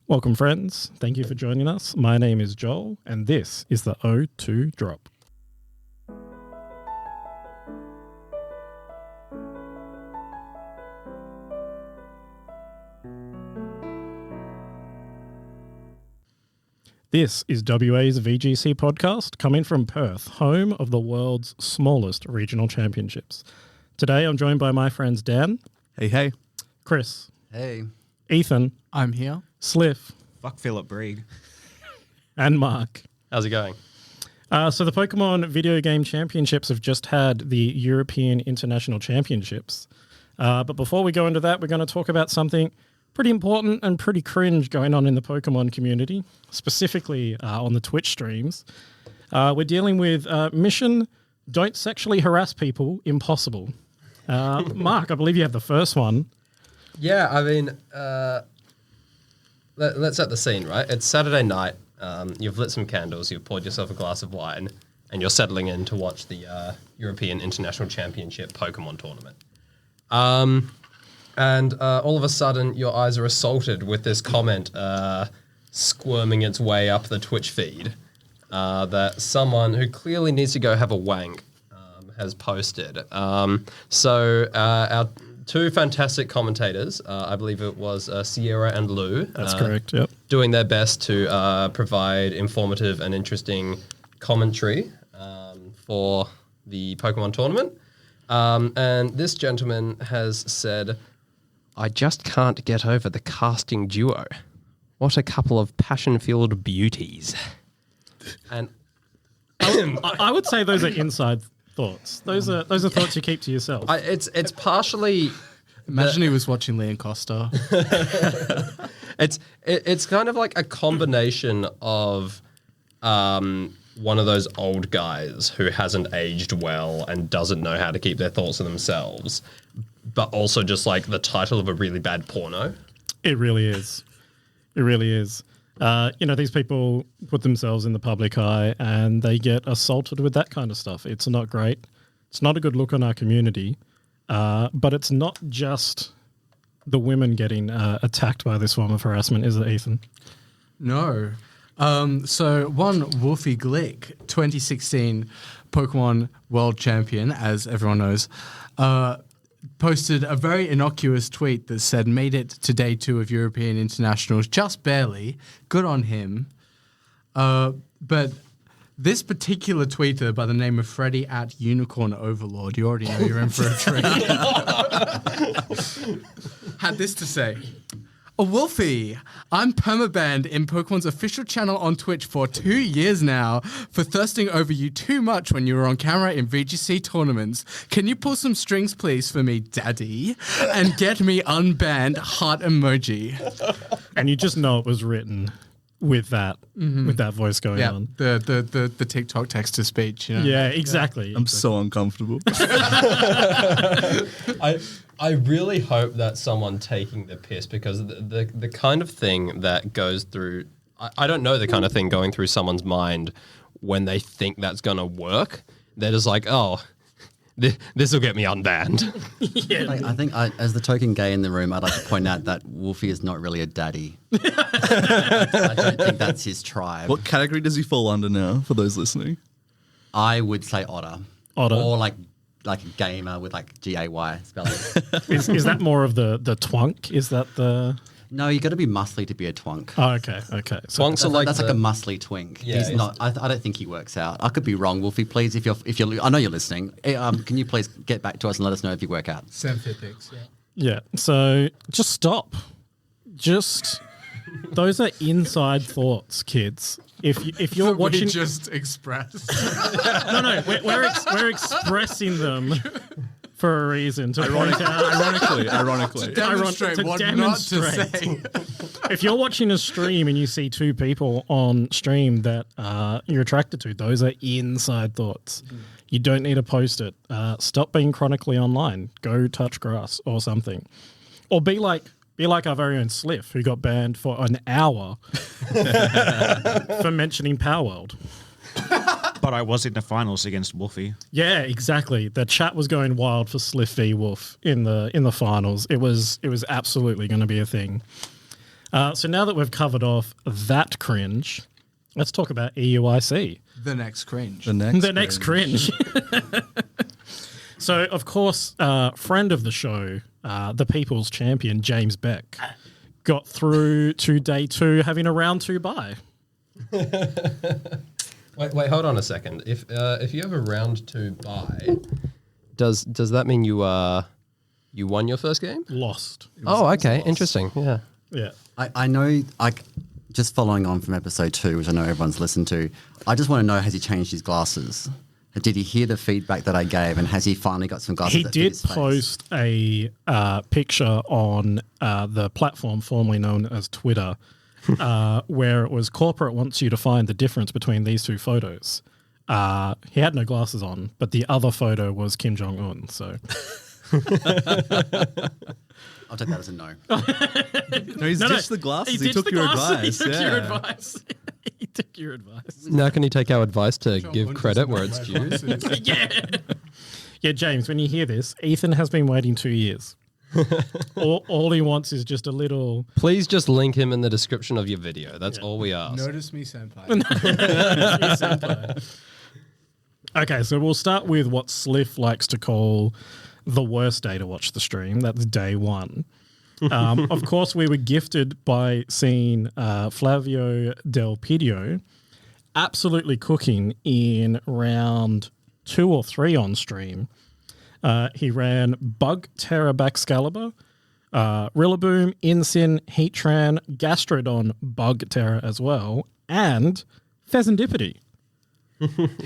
Welcome, friends. Thank you for joining us. My name is Joel, and this is the O2 Drop. This is WA's VGC podcast, coming from Perth, home of the world's smallest regional championships. Today, I'm joined by my friends Dan. Hey, hey. Chris. Hey. Ethan. I'm here. Sliff. Fuck Philip Breed. And Mark. How's it going? So the Pokemon Video Game Championships have just had the European International Championships. But before we go into that, we're going to talk about something pretty important and pretty cringe going on in the Pokemon community, specifically on the Twitch streams. We're dealing with mission Don't Sexually Harass People, Impossible. Mark, I believe you have the first one. Yeah, I mean, let's set the scene, right? It's Saturday night. You've lit some candles, you've poured yourself a glass of wine, and you're settling in to watch the European International Championship Pokemon tournament. And all of a sudden, your eyes are assaulted with this comment squirming its way up the Twitch feed that someone who clearly needs to go have a wank has posted. So our two fantastic commentators, I believe it was Sierra and Lou. That's correct, yep. Doing their best to provide informative and interesting commentary for the Pokemon tournament. And this gentleman has said, I just can't get over the casting duo. What a couple of passion-filled beauties. And I would say those are inside thoughts. Those are thoughts you keep to yourself. it's partially... Imagine he was watching Liam Costa. It's kind of like a combination of one of those old guys who hasn't aged well and doesn't know how to keep their thoughts to themselves, but also just like the title of a really bad porno. It really is. It really is. These people put themselves in the public eye and they get assaulted with that kind of stuff. It's not great. It's not a good look on our community. But it's not just the women getting attacked by this form of harassment, is it, Ethan? No. So one Wolfie Glick, 2016 Pokemon World Champion, as everyone knows, posted a very innocuous tweet that said, made it to day 2 of European Internationals, just barely. Good on him. But this particular tweeter by the name of Freddy at Unicorn Overlord, you already know you're in for a treat, had this to say. Oh, Wolfie, I'm permabanned in Pokemon's official channel on Twitch for 2 years now for thirsting over you too much when you were on camera in VGC tournaments. Can you pull some strings, please, for me, daddy? And get me unbanned heart emoji. And you just know it was written with that voice going on. The TikTok text-to-speech. You know? Yeah, exactly. I'm so uncomfortable. I really hope that someone taking the piss, because the kind of thing that goes through, I don't know the kind of thing going through someone's mind when they think that's going to work. They're just like, oh, this will get me unbanned. I think as the token gay in the room, I'd like to point out that Wolfie is not really a daddy. I don't think that's his tribe. What category does he fall under now, for those listening? I would say otter. Otter. Or like a gamer with like G-A-Y spelling. Is that more of the twunk? Is that the... No, you got to be muscly to be a twunk. Oh, okay. So Twunks are like that's like a muscly twink. Yeah, He's not. I don't think he works out. I could be wrong, Wolfie. Please, if you're, I know you're listening. Can you please get back to us and let us know if you work out? Send fit pics, yeah. Yeah, so just stop. Those are inside thoughts, kids. If you're watching... We just express. No, we're expressing them for a reason. To Ironically. Demonstrate what not to say. If you're watching a stream and you see two people on stream that you're attracted to, those are inside thoughts. You don't need to post it. Stop being chronically online. Go touch grass or something. Or be like our very own Sliff, who got banned for an hour for mentioning Power World. But I was in the finals against Wolfie. Yeah, exactly. The chat was going wild for Sliff v Wolf in the finals. It was absolutely going to be a thing. So now that we've covered off that cringe, let's talk about EUIC. The next cringe. The next. The next cringe. So, of course, friend of the show, the people's champion, James Beck, got through to day 2 having a round 2 bye. Wait, hold on a second. If you have a round 2 bye, does that mean you won your first game? Lost. Oh, okay, interesting. Yeah. Yeah. I know, just following on from episode 2, which I know everyone's listened to, I just want to know, has he changed his glasses? Did he hear the feedback that I gave, and has he finally got some glasses He that fit did his face? post a picture on the platform formerly known as Twitter, where it was corporate wants you to find the difference between these 2 photos. He had no glasses on, but the other photo was Kim Jong-un, so... I'll take that as a no. No, he's ditched the glasses. He took your advice. He took your Yeah. advice. He took your advice. Now can you take our advice to give credit where it's due? Yeah, James, when you hear this, Ethan has been waiting 2 years. all he wants is just a little... Please just link him in the description of your video. That's all we ask. Notice me, senpai. Okay, so we'll start with what Sliff likes to call the worst day to watch the stream. That's day 1. Of course, we were gifted by seeing Flavio Del Pidio absolutely cooking in round 2 or 3 on stream. He ran Bug Terror Baxcalibur, Rillaboom, Insin, Heatran, Gastrodon, Bug Terror as well, and Pheasantipity.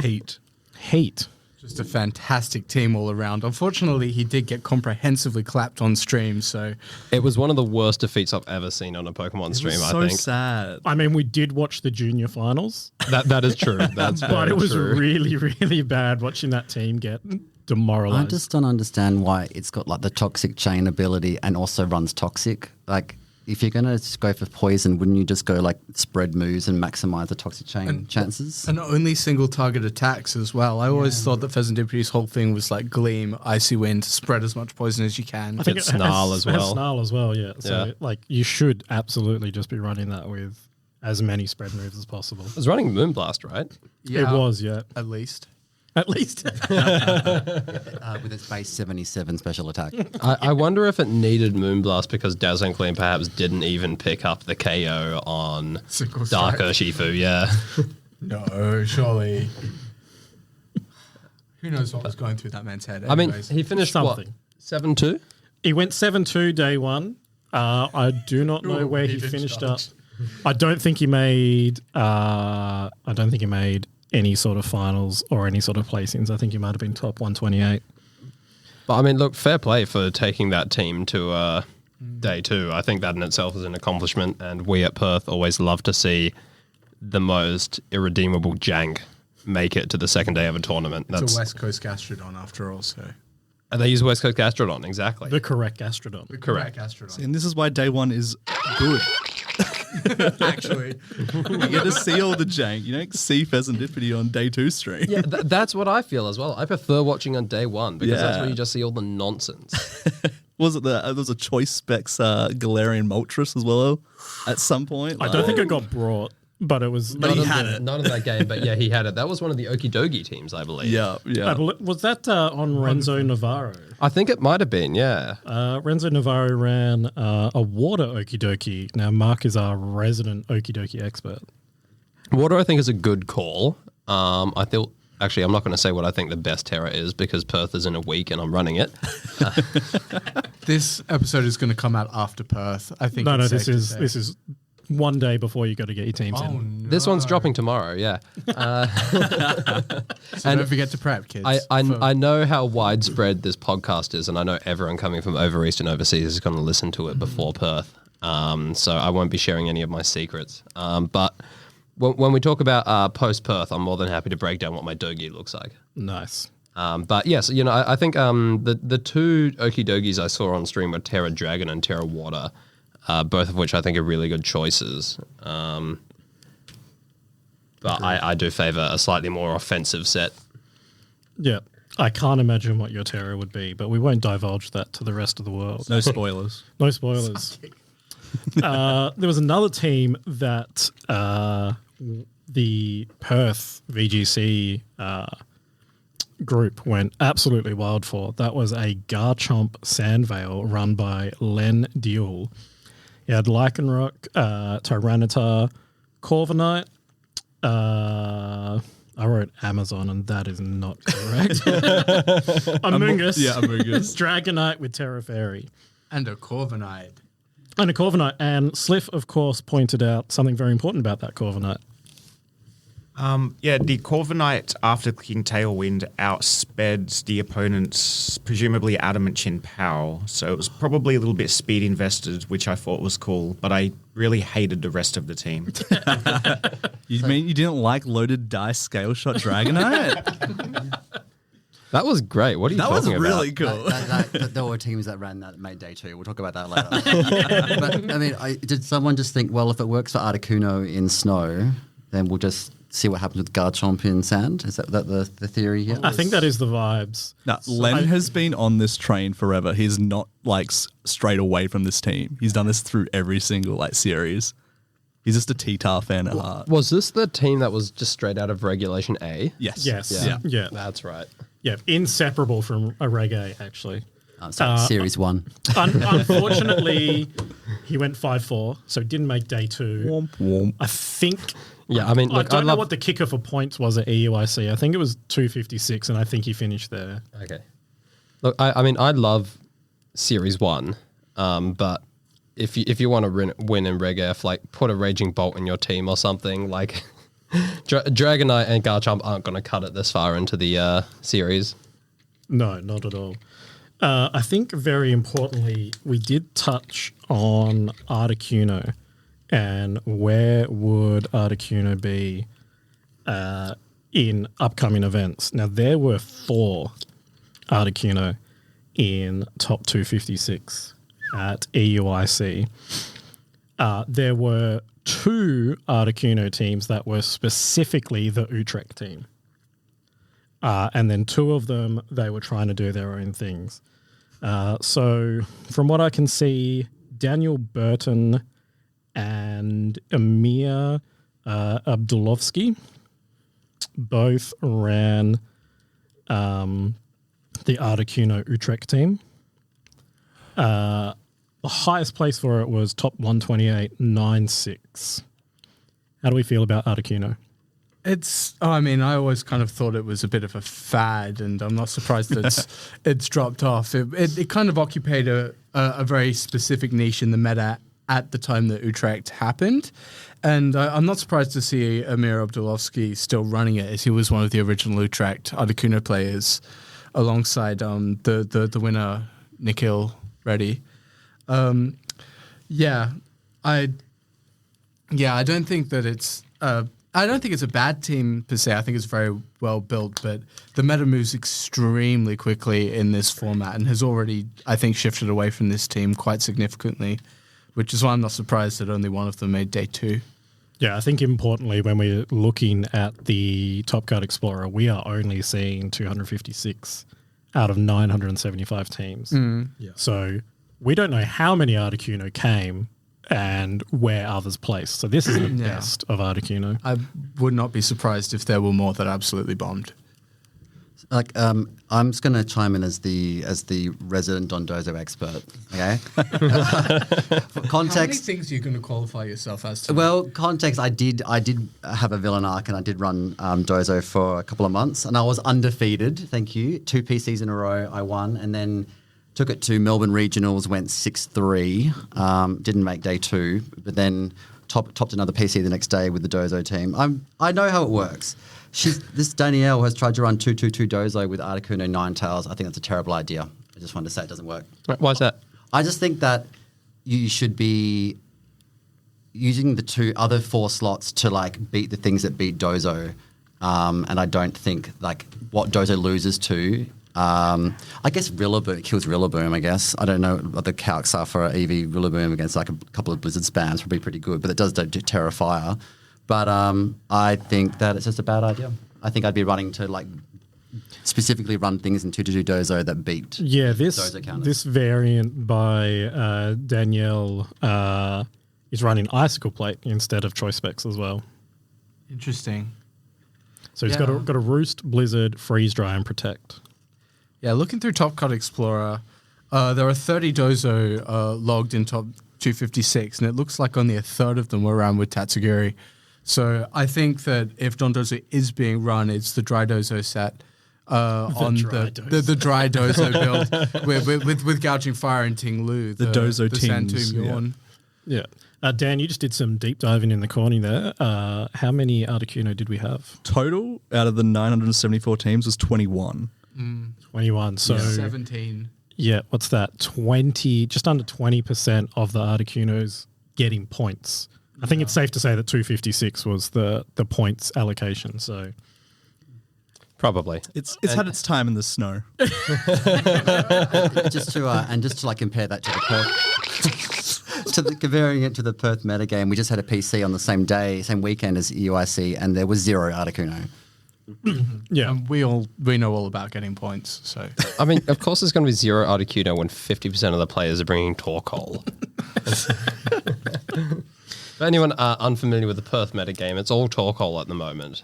Heat. Just a fantastic team all around. Unfortunately, he did get comprehensively clapped on stream, so... It was one of the worst defeats I've ever seen on a Pokemon stream, It was I so think. sad. I mean, we did watch the junior finals, That is true. That's but very it was true. really, really bad watching that team get demoralized. I just don't understand why it's got like the toxic chain ability and also runs toxic. Like, if you're going to go for poison, wouldn't you just go like spread moves and maximize the toxic chain chances? And only single target attacks as well. I always thought that Pheasantipity's whole thing was like Gleam, Icy Wind, spread as much poison as you can. I think It's Snarl as it has well. Snarl as well, yeah. So, Yeah. like, you should absolutely just be running that with as many spread moves as possible. It was running Moonblast, right? It was, yeah. At least. At least. With its base 77 special attack. I wonder if it needed Moonblast because Dazzling Gleam perhaps didn't even pick up the KO on Single Dark strike. Urshifu, yeah. No, surely. Who knows what was going through that man's head? I mean, Anyways. he finished Something. what? 7-2? He went 7-2 day 1. I do not know Ooh, where he he did finished up. charge. I don't think he made any sort of finals or any sort of placings. I think he might have been top 128. But I mean, look, fair play for taking that team to day 2. I think that in itself is an accomplishment, and we at Perth always love to see the most irredeemable jank make it to the second day of a tournament. It's a West Coast Gastrodon after all, so. And they use West Coast Gastrodon, exactly. The correct Gastrodon. Correct. Gastrodon. And this is why day 1 is good. Actually. You get to see all the jank. You don't see Pheasantipity on day 2 stream. Yeah, that's what I feel as well. I prefer watching on day 1 because that's Yeah. where you just see all the nonsense. Was it there was a Choice Specs Galarian Moltres as well at some point? I don't think it got brought, but it was. But he Not in had the- it. Not in that game, but yeah, he had it. That was one of the Okidogi teams, I believe. Yeah, yeah. Was that on Renzo Navarro? I think it might have been, yeah. Renzo Navarro ran a water Okidoki. Now, Mark is our resident Okidoki expert. Water, I think, is a good call. I feel. Actually, I'm not going to say what I think the best Terra is because Perth is in a week and I'm running it. This episode is going to come out after Perth. I think. No, it's this safe to is say. this is one day before you got to get your teams Oh, in. no. This one's dropping tomorrow, yeah. So don't forget to prep, kids. I know how widespread this podcast is, and I know everyone coming from over east and overseas is going to listen to it before Perth. So I won't be sharing any of my secrets. But when we talk about post Perth, I'm more than happy to break down what my Dogi looks like. Nice. But yes, you know, I think the 2 Okidogis I saw on stream were Terra Dragon and Terra Water, both of which I think are really good choices. But I do favour a slightly more offensive set. Yeah. I can't imagine what your terror would be, but we won't divulge that to the rest of the world. No spoilers. No spoilers. There was another team that the Perth VGC group went absolutely wild for. That was a Garchomp Sandvale run by Len Duel. He had Lycanroc, Tyranitar, Corviknight. I wrote Amazon, and that is not correct. Amoonguss. Amoonguss. Dragonite with Terra Fairy. And a Corviknight. And a Corviknight. And Sliff, of course, pointed out something very important about that Corviknight. The Corviknight, after clicking Tailwind, outsped the opponent's presumably Adamant Chin Pow, so it was probably a little bit speed invested, which I thought was cool, but I really hated the rest of the team. You mean you didn't like loaded dice scale shot Dragonite? That was great. What are you That was talking about? really cool. There were teams that ran that made day 2. We'll talk about that later. But I mean, did someone just think, well, if it works for Articuno in snow, then we'll just see what happens with Garchomp in sand? Is that the theory here? I think that is the vibes. No, Len has been on this train forever. He's not strayed away from this team. He's done this through every single series. He's just a T-Tar fan at heart. Was this the team that was just straight out of Regulation A? Yes. Yes. Yeah. Yeah. That's right. Yeah. Inseparable from a reggae, actually. Series 1. Unfortunately, he went 5-4, so didn't make day 2. Womp, womp. I think. Yeah, I mean, I look, don't know what the kicker for points was at EUIC. I think it was 256, and I think he finished there. Okay. Look, I mean, I love Series 1, but if you want to win in Reg F, put a Raging Bolt in your team or something. Dragonite and Garchomp aren't going to cut it this far into the series. No, not at all. I think very importantly, we did touch on Articuno and where would Articuno be in upcoming events. Now, there were 4 Articuno in top 256 at EUIC. There were 2 Articuno teams that were specifically the Utrecht team. And then 2 of them, they were trying to do their own things. So from what I can see, Daniel Burton and Amir Abdulovsky both ran the Articuno Utrecht team. The highest place for it was top 128.96. How do we feel about Articuno? I always kind of thought it was a bit of a fad, and I'm not surprised that it's dropped off. It kind of occupied a very specific niche in the meta at the time that Utrecht happened. And I'm not surprised to see Amir Abdulovsky still running it, as he was one of the original Utrecht Articuno players alongside the winner, Nikhil Reddy. I don't think that it's... I don't think it's a bad team per se. I think it's very well built, but the meta moves extremely quickly in this format and has already, I think, shifted away from this team quite significantly, which is why I'm not surprised that only one of them made day 2. Yeah, I think importantly, when we're looking at the Top Card Explorer, we are only seeing 256 out of 975 teams. Yeah. So we don't know how many Articuno came and where others placed. So this is the best of Articuno. I would not be surprised if there were more that absolutely bombed. I'm just going to chime in as the resident Dondozo expert. Okay. For context. How many things are you going to qualify yourself as? To Well, context. I did have a villain arc, and I did run Dozo for a couple of months, and I was undefeated. Thank you. 2 PCs in a row, I won, and then took it to Melbourne Regionals, went 6-3. Didn't make day 2, but then topped another PC the next day with the Dozo team. I know how it works. This Danielle has tried to run 2-2-2 Dozo with Articuno Ninetales. I think that's a terrible idea. I just wanted to say it doesn't work. Why is that? I just think that you should be using the other 4 slots to beat the things that beat Dozo. And I don't think what Dozo loses to. I guess Rillaboom kills Rillaboom, I guess. I don't know what the calcs are for EV Rillaboom against a couple of Blizzard spams. Probably pretty good, but it does do Terra Fire. But I think that it's just a bad idea. I think I'd be running to specifically run things in 2-2 Dozo that beat. Yeah, Dozo counters. this variant by Danielle is running Icicle Plate instead of Choice Specs as well. Interesting. So he's Yeah. got a Roost, Blizzard, Freeze Dry, and Protect. Yeah, looking through Top Card Explorer, there are 30 Dozo logged in top 256, and it looks like only a third of them were around with Tatsugiri. So I think that if Don Dozo is being run, it's the Dry Dozo set on dry the Dry Dozo build with Gouging Fire and Ting Lu. The Dozo the Tings, Santum yeah. Yawn. Yeah. Dan, you just did some deep diving in the corner there. How many Articuno did we have? Total out of the 974 teams was 21. 21. So 17. yeah, what's that? 20, just under 20% of the Articunos getting points. I think it's safe to say that 256 was the points allocation. So Probably. It's had its time in the snow. just to like compare that to the Perth, comparing it to the Perth metagame, we just had a PC on the same day, same weekend as UIC, and there was 0 Articuno. yeah, And we know all about getting points. So I mean, of course, there's going to be 0 Articuno when 50% of the players are bringing Torkoal. For anyone unfamiliar with the Perth metagame, it's all Torkoal at the moment.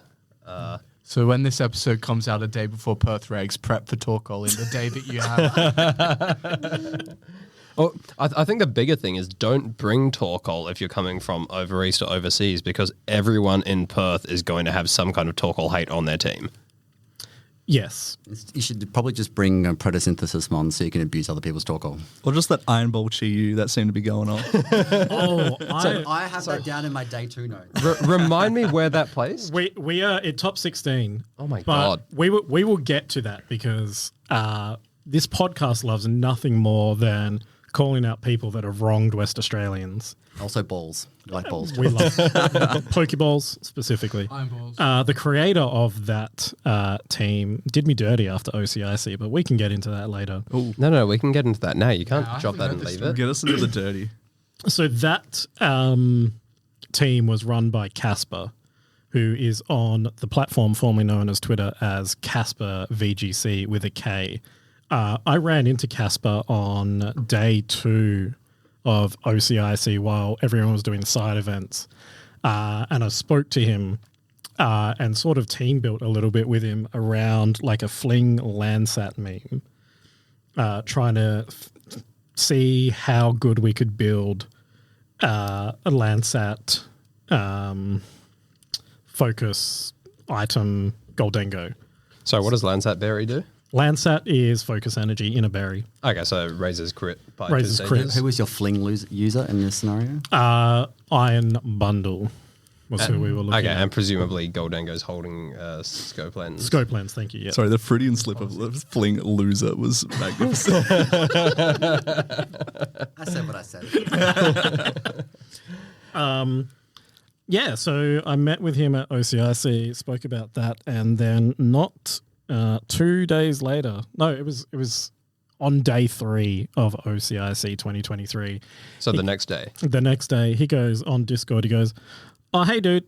So when this episode comes out a day before Perth Regs, prep for Torkoal in the day that you have. Well, I think the bigger thing is don't bring Torkoal if you're coming from over east or overseas, because everyone in Perth is going to have some kind of Torkoal hate on their team. yes. You should probably just bring a Protosynthesis Mon so you can abuse other people's Torkoal. Or just that Iron Ball Chi-Yu that seemed to be going on. Oh, I have that down in my day 2 notes. Remind me where that plays. we are at top 16. Oh my but God. we will get to that because this podcast loves nothing more than calling out people that have wronged West Australians. Also balls. I like balls. We love Pokeballs specifically. Iron balls. The creator of that team did me dirty after OCIC, but we can get into that later. No, we can get into that now. You can't I drop that haven't and heard this leave it. Get us into the dirty. So that team was run by Casper, who is on the platform formerly known as Twitter as Casper VGC with a K. I ran into Casper on day 2 of OCIC while everyone was doing side events. And I spoke to him and sort of team built a little bit with him around like a Fling Landsat meme, trying to see how good we could build a Landsat focus item Goldengo. So what does Landsat Berry do? Landsat is focus energy in a berry. Okay, so it raises crit by Raises 2 crit. stages. Who was your Fling user in this scenario? Iron Bundle was who we were looking Okay, at. and presumably Goldengo's holding scope lens. Scope lens, thank you. Yeah. Sorry, the Freudian slip of Fling loser was magnificent. I said what I said. Yeah, so I met with him at OCIC, spoke about that, and then not 2 days later, no, it was on day 3 of OCIC 2023. So the next day. The next day, he goes on Discord, he goes, "Oh, hey, dude,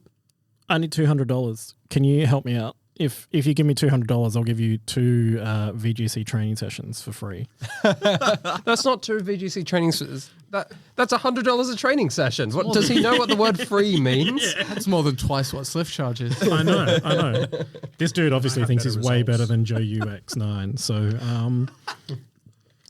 I need $200. Can you help me out? If you give me $200, I'll give you 2 VGC training sessions for free." That's not 2 VGC training sessions. That's $100 a training session. What does he know what the word free means? That's more than twice what Sliff charges. I know. This dude obviously thinks he's way better results. than Joe UX9. So,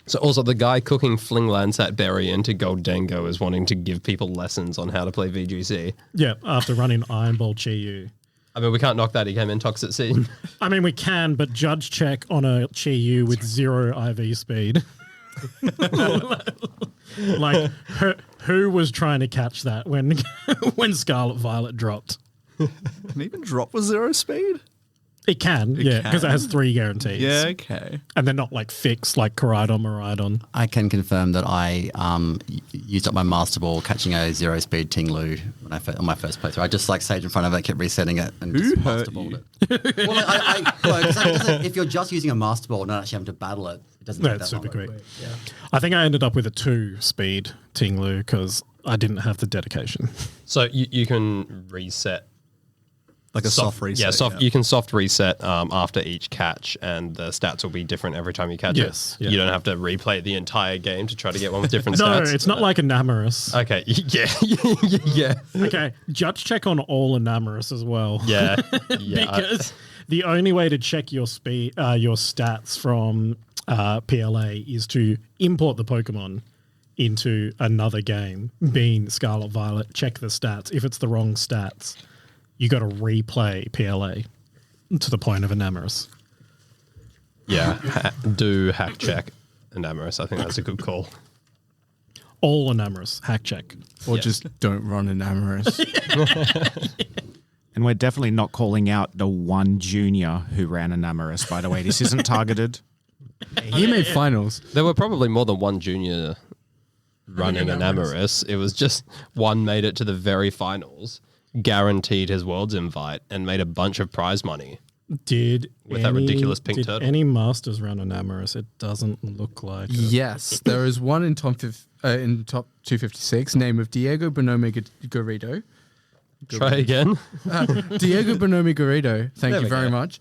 So also the guy cooking Fling Landsat Berry into Goldengo is wanting to give people lessons on how to play VGC. yeah, after running Iron Ball Chi-Yu. I mean, we can't knock that. He came in toxic scene. I mean, we can, but judge check on a Chi-Yu with 0 IV speed. Like, who was trying to catch that when when Scarlet Violet dropped? Can even drop with 0 speed? It can, yeah, because it can? has 3 guarantees. Yeah, okay. And they're not like fixed like Koraidon, Miraidon. I can confirm that I used up my Master Ball catching a 0 speed Ting Lu on my first playthrough. I just like stayed in front of it, kept resetting it, and Who just hurt Master Balled you? it. Well, if you're just using a Master Ball, not actually having to battle it, it doesn't take That's that super long. quick. I think I ended up with a 2 speed Ting Lu because I didn't have the dedication. So you can reset Like a soft reset. Yeah, you can soft reset after each catch, and the stats will be different every time you catch Yes, it. yeah. You don't have to replay the entire game to try to get one with different No, stats. it's not like Enamorous. Okay, yeah. Okay, judge check on all Enamorous as well. Yeah. Because the only way to check your your stats from PLA is to import the Pokemon into another game, being Scarlet Violet, check the stats. If it's the wrong stats, you got to replay PLA to the point of Enamorous. Yeah, do hack check Enamorous. I think that's a good call. All Enamorous, hack check. Or Yes. just don't run Enamorous. And we're definitely not calling out the one junior who ran Enamorous, by the way. This isn't targeted. He made finals. There were probably more than one junior running Enamorous. It was just one made it to the very finals, guaranteed his Worlds invite, and made a bunch of prize money. Did With that ridiculous pink did turtle. any Masters run Enamorous? It doesn't look like it. Yes, there is one in top 256, name of Diego Bonomi Garrido. Try again. Diego Bonomi Garrido, thank There you we very go. much.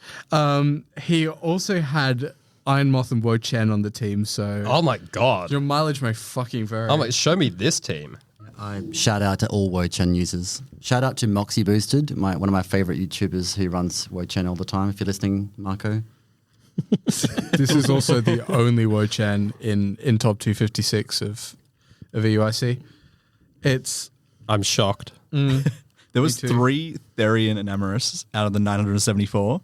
He also had Iron Moth and Wo Chen on the team, so Oh my god. your mileage may fucking vary. Oh my, show me this team. I shout out to all Wochen users. Shout out to Moxie Boosted, one of my favorite YouTubers who runs Wochen all the time. If you're listening, Marco. This is also the only Wo Chen in top 256 of EUIC. It's I'm shocked. There was too. 3 Therian Enamorous out of the 974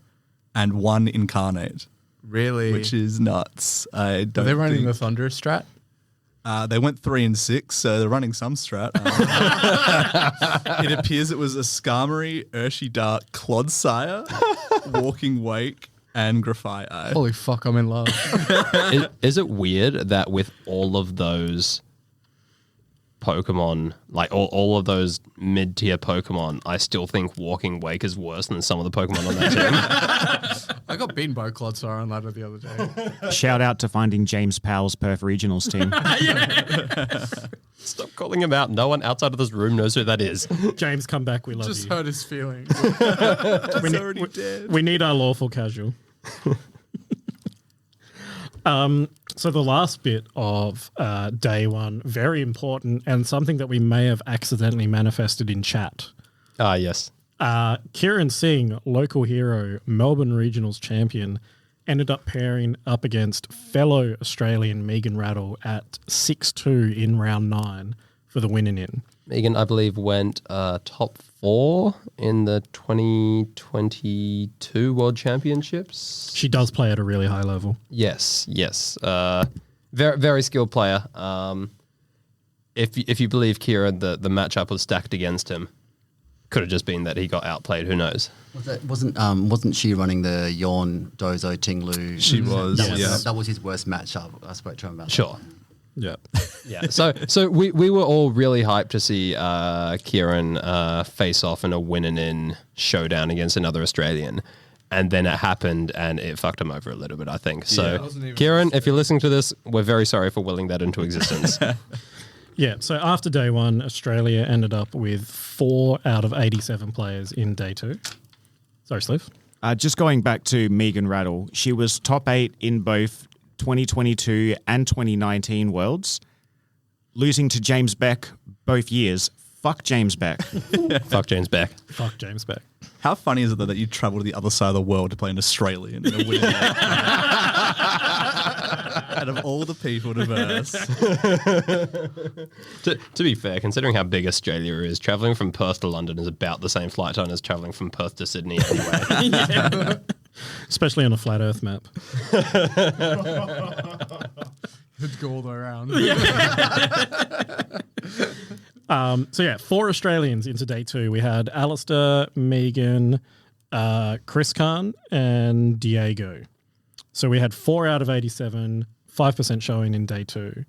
and 1 Incarnate, really... which is nuts. I Are don't they running think... the Thunder strat? They went 3 and 6, so they're running some strat. It appears it was a Skarmory, Urshidark, Clodsire, Walking Wake, and Graphite Eye. Holy fuck, I'm in love. Is it weird that with all of those Pokemon, like all of those mid-tier Pokemon, I still think Walking Wake is worse than some of the Pokemon on that team? I got beaten by a Clodsire on ladder the other day. Shout out to finding James Powell's Perth Regionals team. Stop calling him out. No one outside of this room knows who that is. James, come back. We love Just you. hurt his feelings. It's already dead. We need our lawful casual. So the last bit of day one, very important and something that we may have accidentally manifested in chat. Ah, yes. Kieran Singh, local hero, Melbourne Regionals champion, ended up pairing up against fellow Australian Megan Rattle at 6-2 in round 9 for the winning in. Megan, I believe, went top 4 in the 2022 World Championships. She does play at a really high level. Yes. Very, very skilled player. If you believe Kieran, the matchup was stacked against him. Could have just been that he got outplayed. Who knows? Wasn't she running the Yawn Dozo Tinglu? She was, yeah. That was his worst matchup. I spoke to him about Sure. Yeah. Yeah. So we were all really hyped to see Kieran face off in a win-and-in showdown against another Australian. And then it happened and it fucked him over a little bit, I think. So, Kieran, if you're listening to this, we're very sorry for willing that into existence. Yeah, so after day one, Australia ended up with 4 out of 87 players in day 2. Sorry, Sliv. Just going back to Megan Rattle, she was top 8 in both 2022 and 2019 Worlds, losing to James Beck both years. Fuck James Beck. Fuck James Beck. Fuck James Beck. How funny is it that you travel to the other side of the world to play an Australian in a winning out of all the people to verse? To be fair, considering how big Australia is, traveling from Perth to London is about the same flight time as traveling from Perth to Sydney anyway. Especially on a flat Earth map. It'd go all the way around. So yeah, 4 Australians into day 2. We had Alistair, Megan, Chris Khan, and Diego. So we had 4 out of 87, 5% showing in day 2.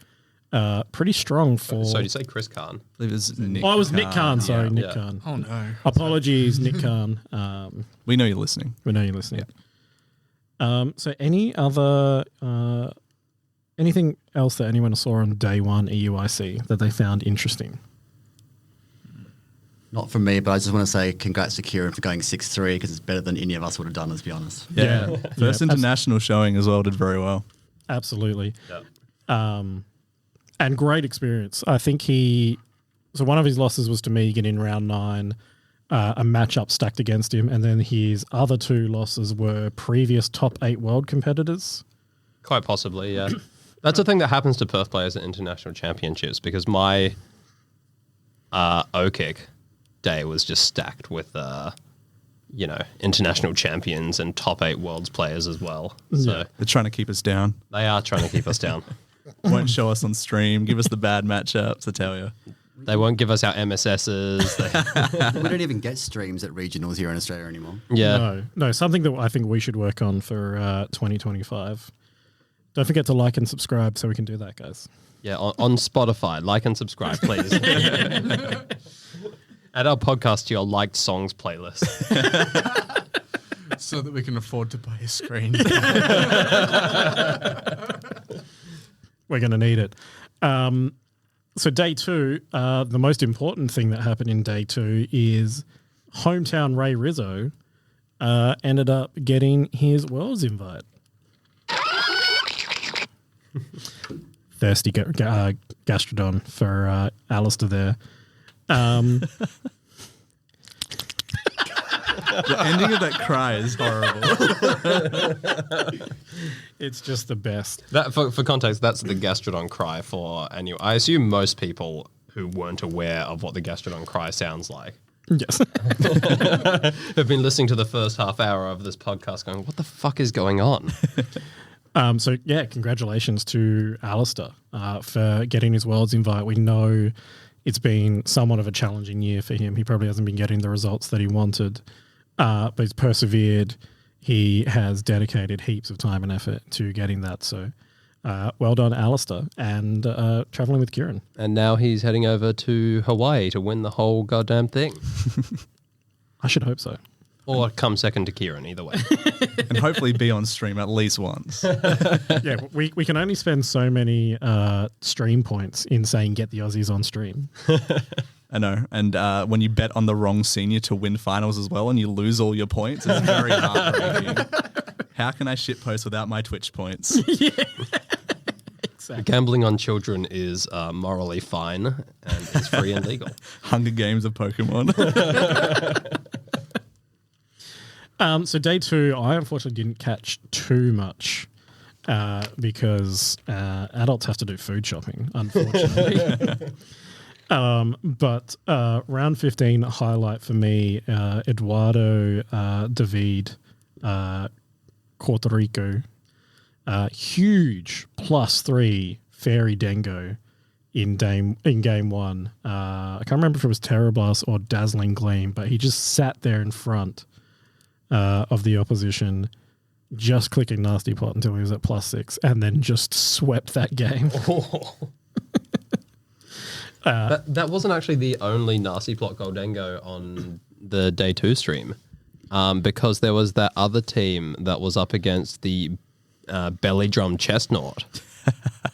Pretty strong for... So did you say Chris Khan? I believe it was Nick. Oh, it was Nick Khan. Sorry, Yeah. Nick Yeah. Khan. Oh no. Apologies, Nick Khan. We know you're listening. We know you're listening. So any other... anything else that anyone saw on day 1 EUIC that they found interesting? Not from me, but I just want to say congrats to Kieran for going 6-3 because it's better than any of us would have done, let's be honest. Yeah. First international showing as well, did very well. Absolutely. Yeah. And great experience. I think so one of his losses was to Megan in round 9, a matchup stacked against him, and then his other 2 losses were previous top 8 world competitors. Quite possibly, yeah. That's a thing that happens to Perth players at international championships because my O-kick day was just stacked with, international champions and top 8 worlds players as well. So They're trying to keep us down. they are trying to keep us down. Won't show us on stream. Give us the bad matchups, I tell you. They won't give us our MSSs. We don't even get streams at regionals here in Australia anymore. Yeah. No, something that I think we should work on for 2025. Don't forget to like and subscribe so we can do that, guys. Yeah, on Spotify. Like and subscribe, please. Add our podcast to your liked songs playlist. So that we can afford to buy a screen. We're going to need it. So day 2, the most important thing that happened in day 2 is hometown Ray Rizzo ended up getting his Worlds invite. Thirsty gastrodon for Alistair there. The ending of that cry is horrible. It's just the best. That for context, that's the gastrodon cry for annual. I assume most people who weren't aware of what the gastrodon cry sounds like Yes. have been listening to the first half hour of this podcast going, what the fuck is going on? So, congratulations to Alistair for getting his Worlds invite. We know it's been somewhat of a challenging year for him. He probably hasn't been getting the results that he wanted, but he's persevered. He has dedicated heaps of time and effort to getting that. So, well done, Alistair, and traveling with Kieran. And now he's heading over to Hawaii to win the whole goddamn thing. I should hope so. Or come second to Kieran, either way. And hopefully be on stream at least once. Yeah, we can only spend so many stream points in saying get the Aussies on stream. I know. And when you bet on the wrong senior to win finals as well and you lose all your points, it's very heartbreaking. How can I shitpost without my Twitch points? Exactly. Gambling on children is morally fine and is free and legal. Hunger Games of Pokemon. So day 2, I unfortunately didn't catch too much because adults have to do food shopping, unfortunately. But round 15 highlight for me, Eduardo David Puerto Rico, huge +3 Fairy Dengo in game 1. I can't remember if it was Terror Blast or Dazzling Gleam, but he just sat there in front of the opposition, just clicking Nasty Plot until he was at +6, and then just swept that game. That wasn't actually the only Nasty Plot Goldengo on the day 2 stream, because there was that other team that was up against the Belly Drum Chestnut.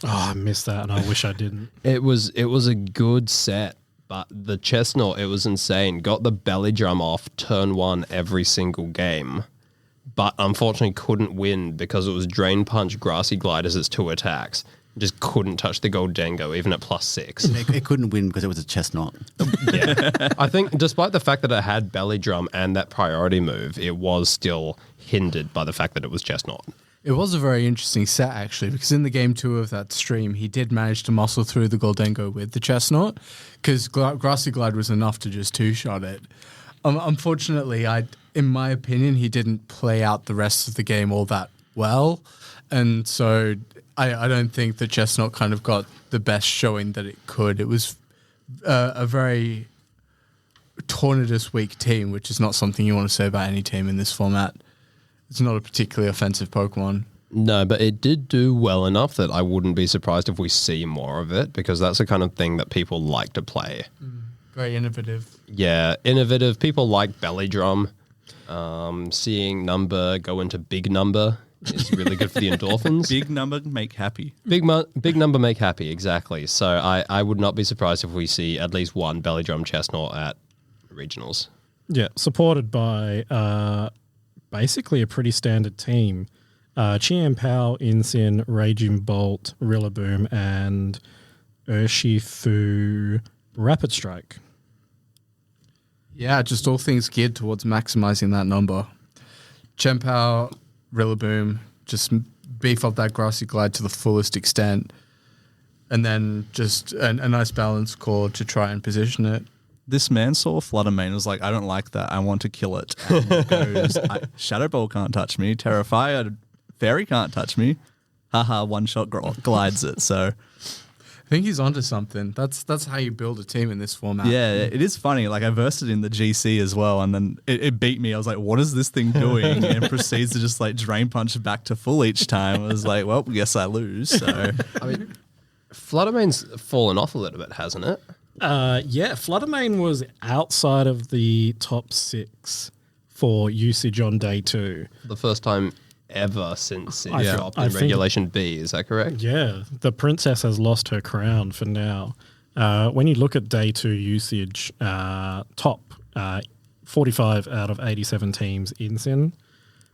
Oh, I missed that, and I wish I didn't. It was a good set, but the Chestnut, it was insane. Got the Belly Drum off turn 1 every single game, but unfortunately couldn't win because it was Drain Punch, Grassy Glide as its 2 attacks. Just couldn't touch the Goldengo even at +6. It couldn't win because it was a chestnut. Yeah. I think despite the fact that it had Belly Drum and that priority move, it was still hindered by the fact that it was Chestnut. It was a very interesting set, actually, because in the game 2 of that stream, he did manage to muscle through the Goldengo with the Chestnut, because Grassy Glide was enough to just 2-shot it. Unfortunately, in my opinion, he didn't play out the rest of the game all that well, and so I don't think the Chestnut kind of got the best showing that it could. It was a very tornadous weak team, which is not something you want to say about any team in this format. It's not a particularly offensive Pokemon. No, but it did do well enough that I wouldn't be surprised if we see more of it, because that's the kind of thing that people like to play. Very innovative. Yeah, innovative. People like Belly Drum. Seeing Number go into Big Number is really good for the endorphins. Big number make happy. Big Number make happy, exactly. So I would not be surprised if we see at least one Belly Drum Chestnut at regionals. Yeah, supported by basically a pretty standard team. Chien Pao, Insin, Raging Bolt, Rillaboom, and Urshifu Rapid Strike. Yeah, just all things geared towards maximizing that number. Chien-Pao, Rillaboom, just beef up that Grassy Glide to the fullest extent. And then just a nice balance chord to try and position it. This man saw Fluttermane and was like, I don't like that. I want to kill it. And goes, Shadow Ball can't touch me. Terrifier, Fairy can't touch me. Haha, one shot glides it. So I think he's onto something. That's how you build a team in this format. yeah, it is funny. Like I versed it in the GC as well, and then it beat me. I was like, what is this thing doing? And it proceeds to just like drain punch back to full each time. I was like, well, guess I lose. So I mean, Fluttermane's fallen off a little bit, hasn't it? Yeah, Fluttermane was outside of the top 6 for usage on day 2. The first time ever since it I dropped I in think- Regulation B, is that correct? Yeah, the princess has lost her crown for now. When you look at day 2 usage, top 45 out of 87 teams Insin,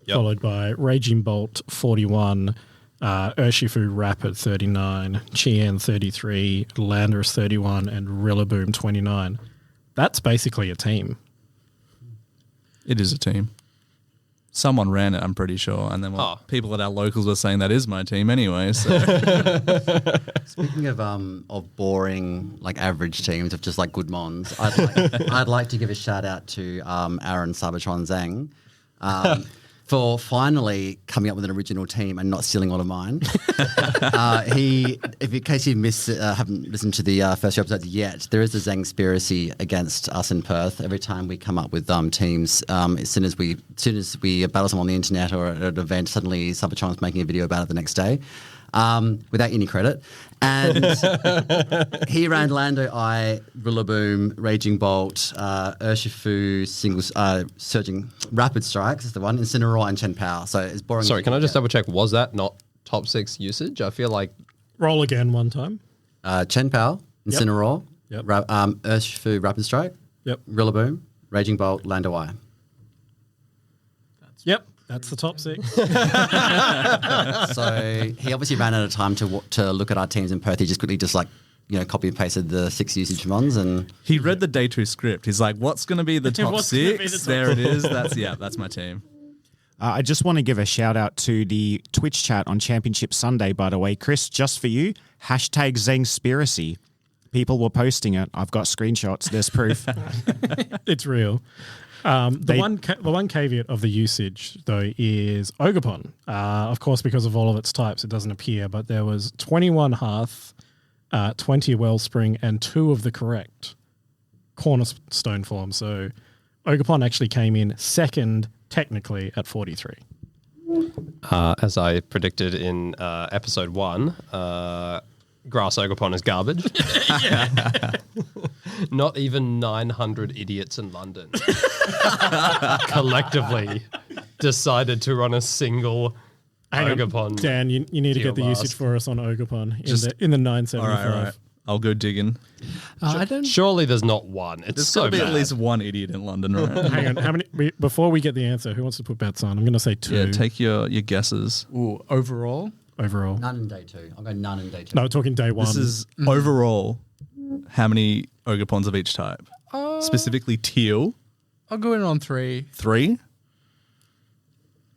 followed by Raging Bolt 41, Urshifu Rapid 39, Chien 33, Landorus 31, and Rillaboom 29. That's basically a team. it is a team. Someone ran it, I'm pretty sure. And then people at our locals were saying that is my team anyway. So. Speaking of boring, like average teams of just like good mons, I'd like to give a shout out to Aaron Cybertron Zhang for finally coming up with an original team and not stealing all of mine. In case you haven't listened to the first few episodes yet, there is a Zangspiracy against us in Perth. Every time we come up with teams, as soon as we battle someone on the internet or at an event, suddenly Cybertron's making a video about it the next day. Without any credit. And he ran Lando Eye, Rillaboom, Raging Bolt, Urshifu, Surging Rapid Strikes is the one, Incineroar and Chien-Pao. So it's boring. Sorry, can I just double check? Was that not top 6 usage? I feel like Roll again one time. Chien-Pao, Incineroar, Yep. Urshifu Rapid Strike, Yep. Rillaboom, Raging Bolt, Lando Eye. Yep, that's the top 6. So he obviously ran out of time to look at our teams in Perth. He just quickly copy and pasted the 6 usage ones and He read the day 2 script. He's like, what's going to be the top What's gonna be the 6? top There it is. That's my team. I just want to give a shout out to the Twitch chat on Championship Sunday, by the way. Chris, just for you, hashtag Zangspiracy. People were posting it. I've got screenshots. There's proof. It's real. The one caveat of the usage, though, is Ogerpon. Of course, because of all of its types, it doesn't appear, but there was 21 Hearth, 20 Wellspring, and 2 of the correct Cornerstone form. So Ogerpon actually came in second, technically, at 43. as I predicted in episode 1, Grass Ogerpon is garbage. Not even 900 idiots in London collectively decided to run a single Ogerpon. Dan, you need to get the usage for us on Ogerpon in the 975. All right. I'll go digging. I don't. Surely there's not one. It's There's so got to be bad. at least one idiot in London, right? Hang on, how many? Before we get the answer, who wants to put bets on? I'm going to say 2 Yeah, take your guesses. Ooh, overall, overall. none in day 2. I'll go none in day 2. No, we're talking day 1. This is overall how many Ogerpons of each type? Specifically teal, I'll go in on 3. 3,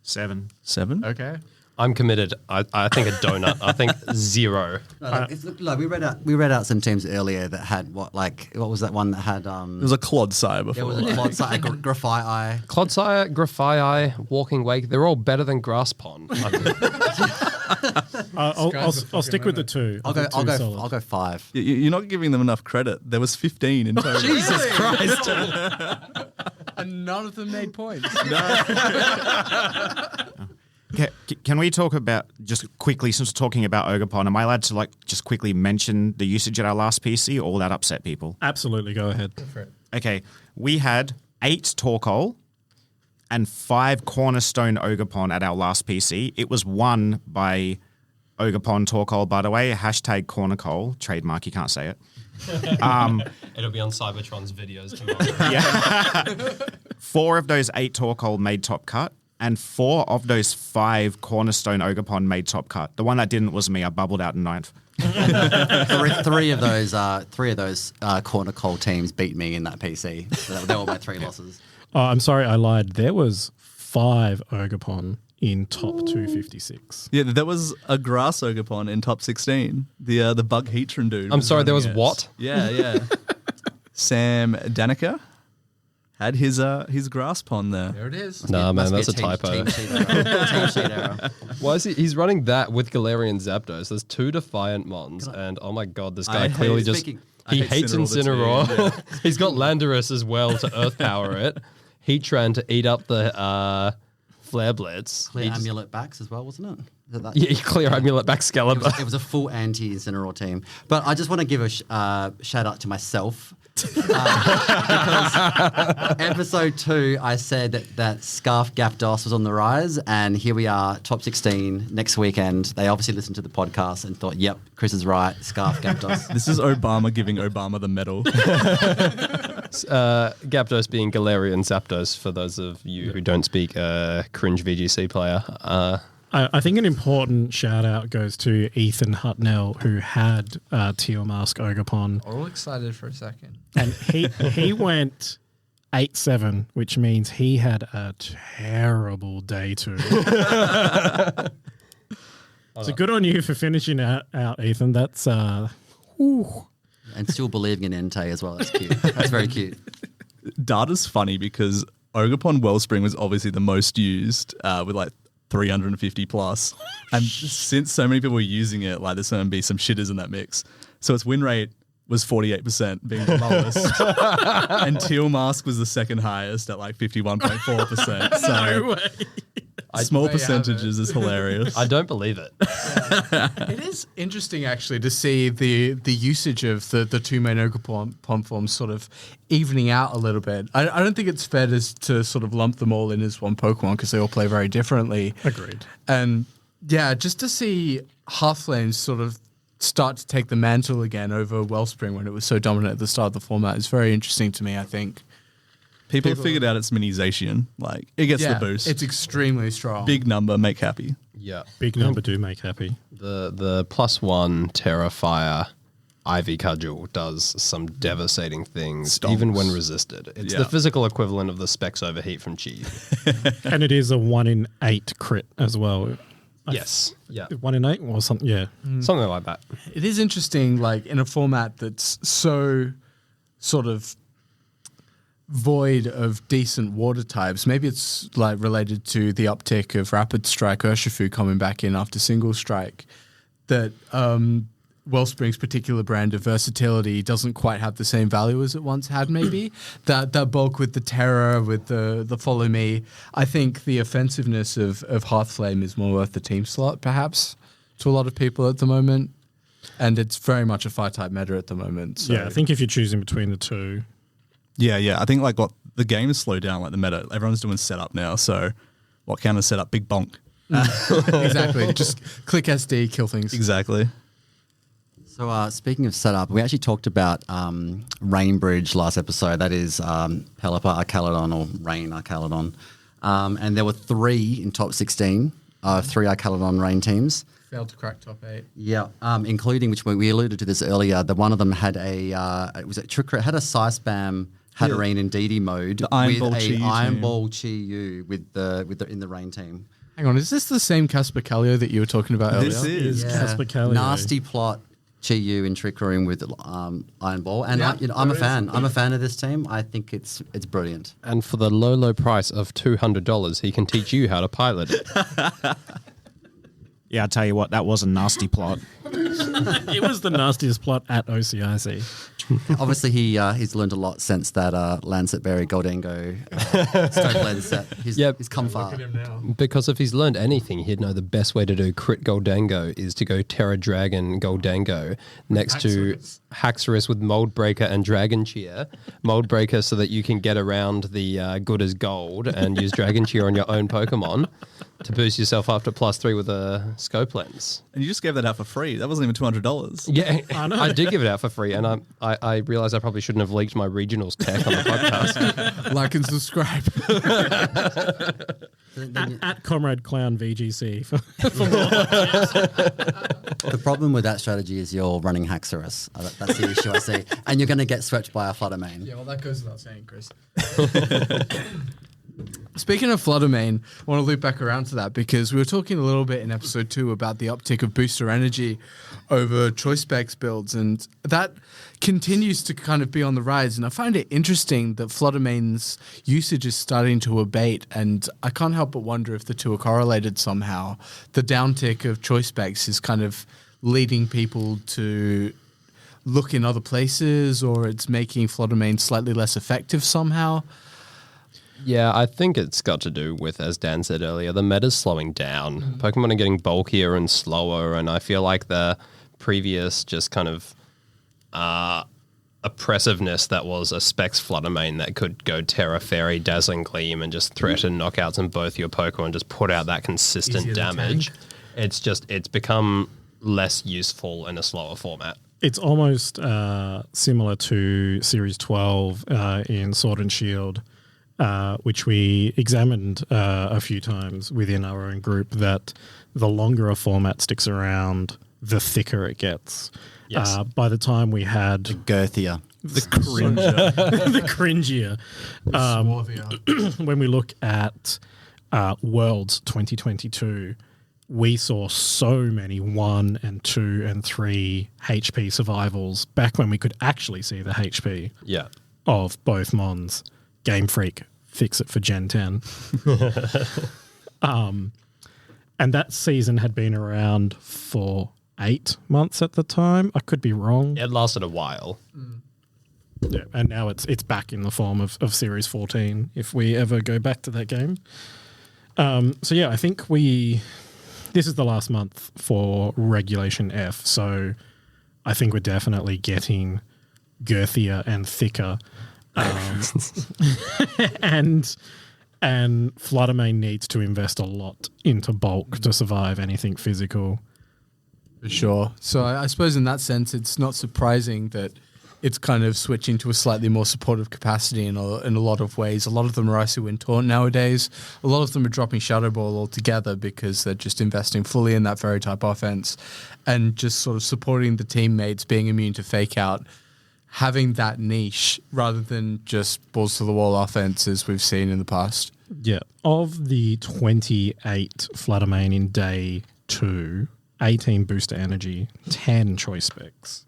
7. 7. Okay. I'm committed. I think a donut. I think 0. Look, we read out some teams earlier that had what was that one that had It was a Clodsire before. It was a Clodsire, Graphite Eye. Clodsire, Graphii, Walking Wake, they're all better than Grass Pond. I'll stick with the 2. I'll go 5. You're not giving them enough credit. There was 15 in total. Jesus Christ. And none of them made points. Can we talk about, just quickly, since we're talking about Ogerpon, am I allowed to just quickly mention the usage at our last PC, or will that upset people? Absolutely, go ahead. Okay, we had 8 Torkoal and 5 Cornerstone Ogerpon at our last PC. It was won by Ogerpon Torkoal, by the way. Hashtag Cornicole. Trademark, you can't say it. It'll be on Cybertron's videos tomorrow. 4 of those 8 Torkoal made top cut, and 4 of those 5 Cornerstone Ogerpon made top cut. The one that didn't was me. I bubbled out in 9th. Three of those corner call teams beat me in that PC. So they were my 3 losses. Oh, I'm sorry, I lied. There was 5 Ogerpon in top 256. Yeah, there was a grass Ogerpon in top 16. The Bug Heatron dude. I'm sorry, there was running it. what? Yeah. Sam Danica had his grass pond there. There it is. Nah, man, Must that's be a typo. Team sheet error. Team sheet error. Why is he's running that with Galarian Zapdos? There's 2 Defiant Mons, and oh my god, this guy I clearly hate- just speaking- I he hate hates Incineroar, the Incineroar. team, He's got Landorus as well to Earth Power it. Heatran to eat up the Flare Blitz. Clear He just- amulet backs as well, wasn't it? That- Yeah, clear Amulet back Excalibur. It was a full anti-Incineroar team. But I just want to give a shout out to myself. Because episode 2, I said that Scarf Gapdos was on the rise, and here we are, top 16 next weekend. They obviously listened to the podcast and thought, yep, Chris is right, Scarf Gapdos. This is Obama giving Obama the medal. Gapdos being Galarian Zapdos, for those of you who don't speak cringe VGC player. I think an important shout out goes to Ethan Hutnell, who had Teal Mask Ogerpon, All excited for a second. and he went 8-7, which means he had a terrible day 2. So good on you for finishing out Ethan. That's whew. And still believing in Entei as well. That's cute. That's very cute. Data's funny because Ogerpon Wellspring was obviously the most used with like 350 plus. And since so many people were using it, like there's going to be some shitters in that mix. So its win rate was 48%, being the lowest. And Teal Mask was the second highest at like 51.4%. So No way. small There you have percentages is hilarious. I don't believe it. It is interesting, actually, to see the usage of the 2 main Ogerpon forms sort of evening out a little bit. I don't think it's fair to sort of lump them all in as one Pokemon because they all play very differently. Agreed. And yeah, just to see Hearthflames sort of start to take the mantle again over Wellspring when it was so dominant at the start of the format is very interesting to me, I think. People have figured out its mini Zacian. Like it gets the boost. It's extremely strong. Big number, make happy. Yeah. Big number do make happy. The +1 Terrafire Ivy Cudgel does some devastating things, Stomps. even when resisted. It's Yeah. the physical equivalent of the Specs Overheat from Chi. And it is a 1 in 8 crit as well. Yes. Yeah. 1 in 8 or something. Yeah. Something like that. It is interesting, like in a format that's so sort of void of decent water types. Maybe it's like related to the uptick of Rapid Strike Urshifu coming back in after Single Strike. That Wellspring's particular brand of versatility doesn't quite have the same value as it once had. Maybe that bulk with the Terror, with the Follow Me. I think the offensiveness of Hearthflame is more worth the team slot, perhaps, to a lot of people at the moment. And it's very much a fire type meta at the moment. So. Yeah, I think if you're choosing between the two. Yeah. I think like what the game has slowed down, like the meta. Everyone's doing setup now. So what kind of setup? Big bonk. Exactly. Just click SD, kill things. Exactly. So speaking of setup, we actually talked about Rainbridge last episode. That is Pelipper Arcalodon or Rain Arcalodon. And there were 3 in top 16 of 3 Arcalodon Rain teams. Failed to crack top 8. Yeah, including, which we alluded to this earlier, that one of them had had a Psy Spam Hatterene in DD mode The Iron with Ball a Chi-Yu Iron team. Ball Chi-Yu with the in the Rain team. Hang on, is this the same Casper Calio that you were talking about earlier? This is. Casper Calio. Nasty plot Chi-Yu in Trick Room with Iron Ball, and Yeah, I'm a there is. fan. I'm a fan of this team. I think it's brilliant. And for the low price of $200, he can teach you how to pilot it. Yeah, I'll tell you what, that was a nasty plot. It was the nastiest plot at OCIC. Obviously, he's learned a lot since that Lancet Berry Goldango Stone Blend set. He's come far. Because if he's learned anything, he'd know the best way to do crit Goldango is to go Terra Dragon Goldango next to Haxorus with Mold Breaker and Dragon Cheer. Mold Breaker so that you can get around the good as gold and use Dragon Cheer on your own Pokemon. to boost yourself up to +3 with a scope lens. And you just gave that out for free. That wasn't even $200. Yeah, I did give it out for free, and I realised I probably shouldn't have leaked my regionals tech on the podcast. Like and subscribe. At Comrade Clown VGC. The problem with that strategy is you're running Haxorus. That's the issue I see. And you're going to get swept by a Flutter main. Yeah, well, that goes without saying, Chris. Speaking of Flutter main, I want to loop back around to that because we were talking a little bit in episode 2 about the uptick of booster energy over choice specs builds, and that continues to kind of be on the rise. And I find it interesting that Flutter main's usage is starting to abate, and I can't help but wonder if the two are correlated somehow. The downtick of choice specs is kind of leading people to look in other places, or it's making Flutter main slightly less effective somehow. Yeah, I think it's got to do with, as Dan said earlier, the meta's slowing down. Pokemon are getting bulkier and slower, and I feel like the previous just kind of oppressiveness that was a Specs Flutter main that could go Terra, Fairy, Dazzling Gleam, and just threaten knockouts in both your Pokemon, just put out that consistent Easier to damage. tank. It's become less useful in a slower format. It's almost similar to Series 12 in Sword and Shield, which we examined a few times within our own group, that the longer a format sticks around, the thicker it gets. Yes. By the time we had Girthier. the cringier, when we look at Worlds 2022, we saw so many 1 and 2 and 3 HP survivals back when we could actually see the HP Yeah. of both Mons. Game Freak, fix it for Gen 10. And that season had been around for 8 months at the time. I could be wrong. It lasted a while. Yeah, and now it's back in the form of Series 14 if we ever go back to that game. So yeah, I think this is the last month for Regulation F, so I think we're definitely getting girthier and thicker. And Flutter main needs to invest a lot into bulk to survive anything physical. For sure. So I suppose in that sense, it's not surprising that it's kind of switching to a slightly more supportive capacity in a lot of ways. A lot of them are Icy-Wind Taunt nowadays. A lot of them are dropping Shadow Ball altogether because they're just investing fully in that Fairy type offense and just sort of supporting the teammates being immune to Fake Out, having that niche rather than just balls to the wall offense as we've seen in the past. Yeah. Of the 28 Flutter main in day 2, 18 booster energy, 10 choice specs.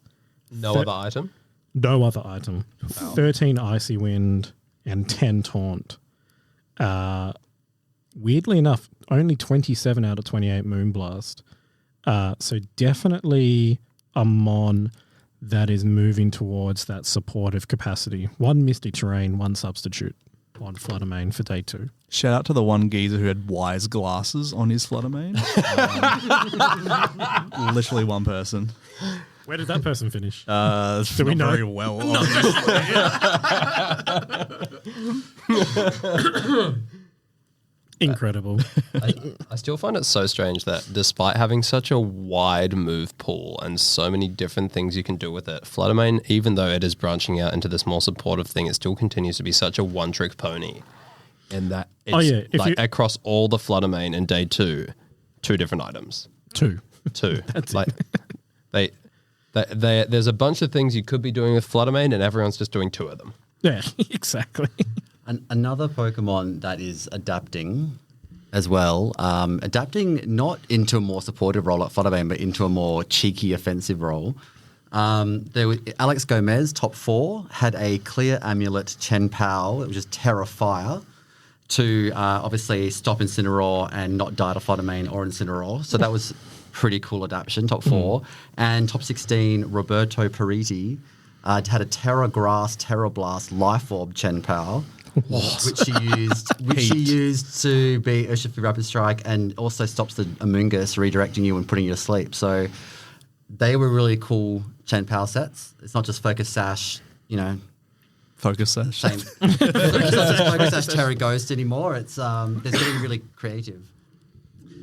No other item? No other item. 13 Icy Wind and 10 Taunt. Weirdly enough, only 27 out of 28 Moonblast. So definitely a Mon that is moving towards that supportive capacity. 1 Misty Terrain, 1 Substitute on Flutter main for day 2. Shout out to the one geezer who had wise glasses on his Flutter main. Literally one person. Where did that person finish? Do we know? Very well. Incredible. I still find it so strange that despite having such a wide move pool and so many different things you can do with it, Flutter main, even though it is branching out into this more supportive thing, it still continues to be such a one-trick pony. In that it's like across all the Flutter main in day 2, 2 different items. 2. That's like there's a bunch of things you could be doing with Flutter main and everyone's just doing 2 of them. Yeah, exactly. Another Pokemon that is adapting as well, adapting not into a more supportive role like Flutter main, but into a more cheeky offensive role. Alex Gomez, top 4, had a clear amulet Chen Pao, which is Terra Fire, to obviously stop Incineroar and not die to Flutter main or Incineroar. So that was pretty cool adaptation, top 4. And top 16, Roberto Pariti had a Terra Grass, Terra Blast, Life Orb Chen Pao, which she used to beat Urshifu Rapid Strike and also stops the Amoonguss redirecting you and putting you to sleep. So they were really cool Chen Pao sets. It's not just Focus Sash, Focus Sash. Same. It's not just Focus Sash Terra Ghost anymore. It's they're getting really creative.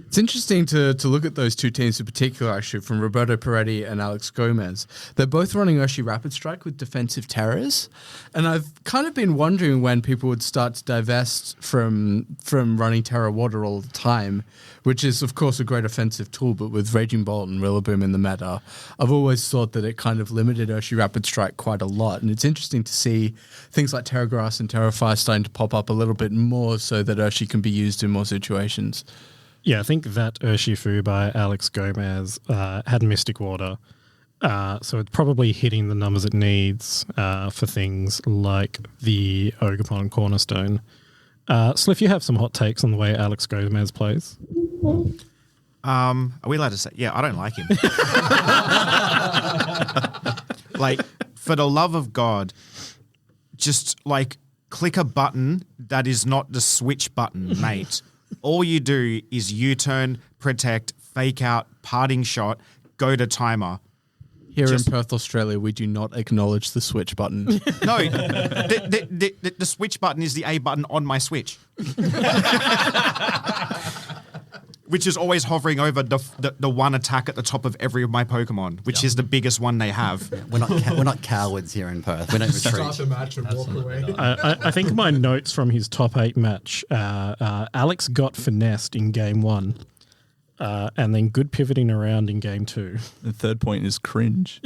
It's interesting to look at those two teams in particular, actually, from Roberto Peretti and Alex Gomez. They're both running Urshi Rapid Strike with defensive terrors. And I've kind of been wondering when people would start to divest from running Terra Water all the time, which is, of course, a great offensive tool, but with Raging Bolt and Rillaboom in the meta, I've always thought that it kind of limited Urshi Rapid Strike quite a lot. And it's interesting to see things like Terra Grass and Terra Fire starting to pop up a little bit more so that Urshi can be used in more situations. Yeah, I think that Urshifu by Alex Gomez had Mystic Water. So it's probably hitting the numbers it needs for things like the Ogerpon Cornerstone. Sliff, you have some hot takes on the way Alex Gomez plays. Are we allowed to say? Yeah, I don't like him. Like, for the love of God, just like click a button that is not the switch button, mate. All you do is U-turn, protect, fake out, parting shot, go to timer. Here in Perth, Australia, we do not acknowledge the switch button. No, the switch button is the A button on my Switch. Which is always hovering over the one attack at the top of every of my Pokemon, which is the biggest one they have. We're not cowards here in Perth. We don't retreat. Start the match and walk away. I think my notes from his top 8 match, Alex got finessed in game 1. And then good pivoting around in game 2. The third point is cringe.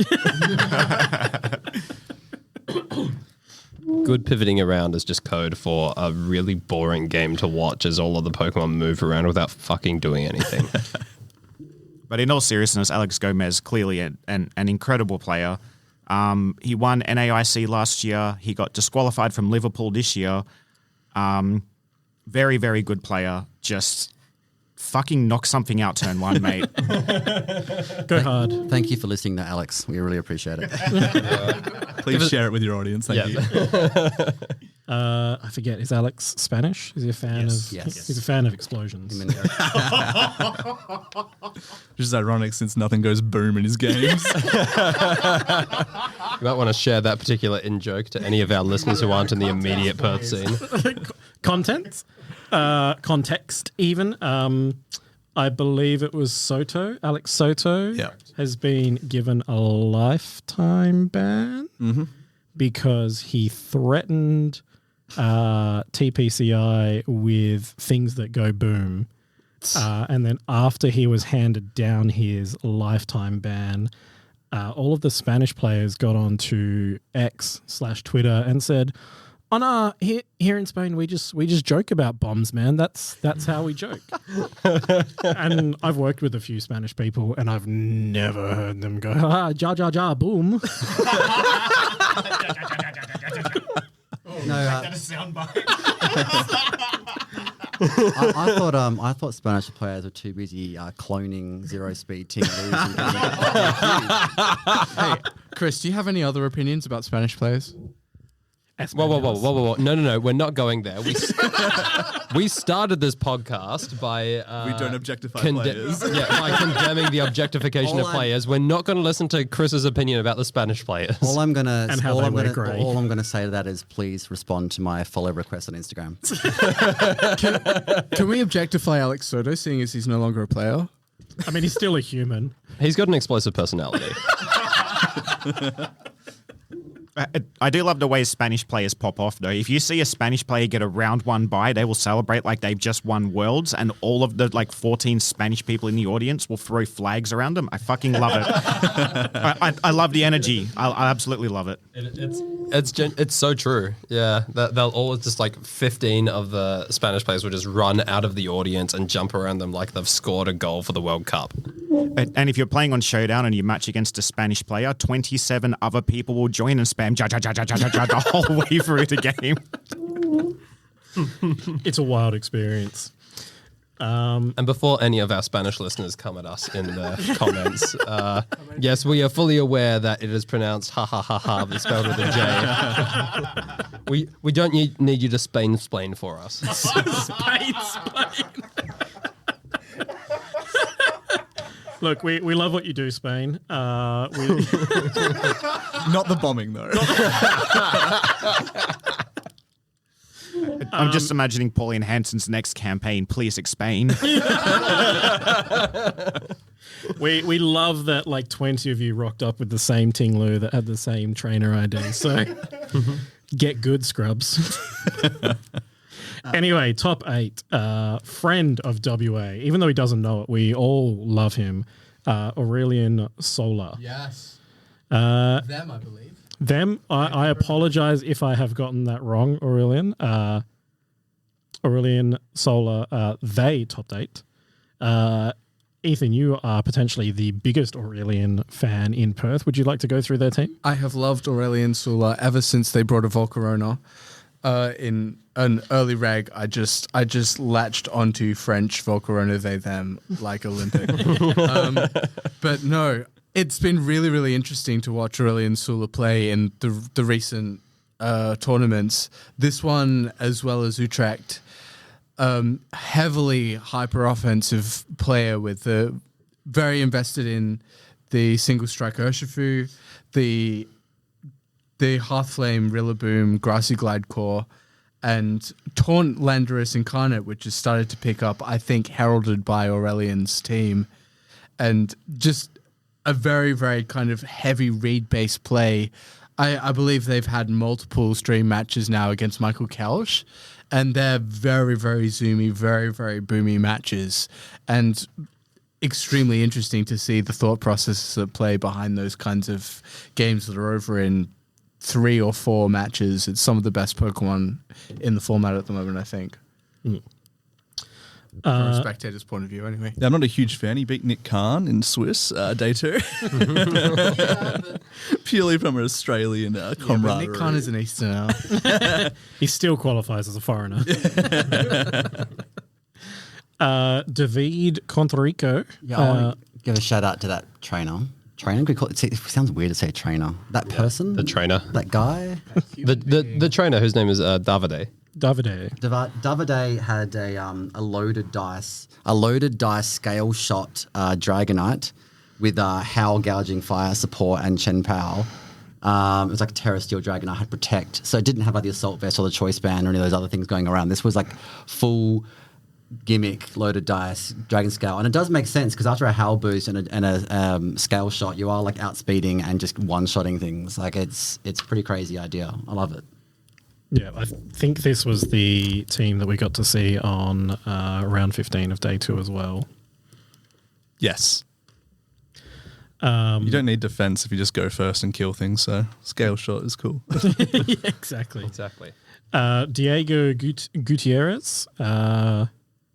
Good pivoting around is just code for a really boring game to watch as all of the Pokemon move around without fucking doing anything. But in all seriousness, Alex Gomez, clearly an incredible player. He won NAIC last year. He got disqualified from Liverpool this year. Very, very good player. Just fucking knock something out turn 1, mate. Go hard. Thank you for listening to Alex. We really appreciate it. Please share it with your audience. Thank you. I forget, is Alex Spanish? Is he a fan of... Yes. He's a fan of explosions. Which is ironic since nothing goes boom in his games. You might want to share that particular in-joke to any of our listeners who aren't in the immediate Perth scene. Context, even. I believe it was Soto. Alex Soto has been given a lifetime ban because he threatened TPCI with things that go boom. And then after he was handed down his lifetime ban, all of the Spanish players got onto X/Twitter and said, "Oh no, here in Spain we just joke about bombs, man. That's how we joke." And I've worked with a few Spanish people, and I've never heard them go, "Ah, ja ja ja, boom." I thought Spanish players were too busy cloning Zero Speed Tingaroos. Hey, Chris, do you have any other opinions about Spanish players? Whoa. No. We're not going there. We started this podcast by... We don't objectify players. By condemning the objectification of players. We're not going to listen to Chris's opinion about the Spanish players. All I'm gonna say to that is please respond to my follow request on Instagram. Can we objectify Alex Soto, seeing as he's no longer a player? I mean, he's still a human. He's got an explosive personality. I do love the way Spanish players pop off, though. If you see a Spanish player get a round 1 bye, they will celebrate like they've just won Worlds, and all of the 14 Spanish people in the audience will throw flags around them. I fucking love it. I love the energy. I absolutely love it. It's so true. Yeah, they'll all just 15 of the Spanish players will just run out of the audience and jump around them like they've scored a goal for the World Cup. And if you're playing on Showdown and you match against a Spanish player, 27 other people will join and spam the whole way through the game. It's a wild experience. And before any of our Spanish listeners come at us in the comments, yes, we are fully aware that it is pronounced ha ha ha ha, but spelled with a J. We don't need you to Spain-splain for us. Spain. Look, we love what you do, Spain. Not the bombing, though. I'm just imagining Pauline Hanson's next campaign. Please explain. We love that like 20 of you rocked up with the same Tinglu that had the same trainer ID. So get good, scrubs. Anyway, top 8. Friend of WA. Even though he doesn't know it, we all love him. Aurelian Solar. Yes. Them, I believe. Them. I apologize if I have gotten that wrong, Aurelian. Aurelian Solar. They topped 8. Ethan, you are potentially the biggest Aurelian fan in Perth. Would you like to go through their team? I have loved Aurelian Sula ever since they brought a Volcarona. In an early reg, I just latched onto French Volcarona they them like Olympic. But no, it's been really, really interesting to watch Aurelian Sula play in the recent tournaments. This one, as well as Utrecht. Heavily hyper offensive player with very invested in the single strike Urshifu, the Hearthflame Rillaboom Grassy Glide Core, and Taunt Landorus Incarnate, which has started to pick up, I think, heralded by Aurelian's team, and just a very, very kind of heavy read based play. I believe they've had multiple stream matches now against Michael Kelsch. And they're very, very zoomy, very, very boomy matches. And extremely interesting to see the thought processes at play behind those kinds of games that are over in 3 or 4 matches. It's some of the best Pokemon in the format at the moment, I think. From a spectator's point of view, anyway. Yeah, I'm not a huge fan. He beat Nick Khan in Swiss day 2. Purely from an Australian camaraderie. Nick Khan is an Easterner. He still qualifies as a foreigner. David Contrico. Yeah, I want to give a shout out to that trainer. Trainer? It sounds weird to say trainer. That person? The trainer. That guy? The trainer whose name is Davide. Davide had a loaded dice scale shot Dragonite with Howl Gouging Fire support and Chen Pao. It was like a Terra Steel Dragonite, had Protect. So it didn't have like the Assault Vest or the Choice Band or any of those other things going around. This was like full gimmick loaded dice Dragon Scale. And it does make sense because after a Howl Boost and a Scale Shot, you are like outspeeding and just one-shotting things. Like it's a pretty crazy idea. I love it. Yeah, I think this was the team that we got to see on round 15 of day 2 as well. Yes. You don't need defense if you just go first and kill things, so Scale Shot is cool. Yeah, exactly. Diego Gutierrez.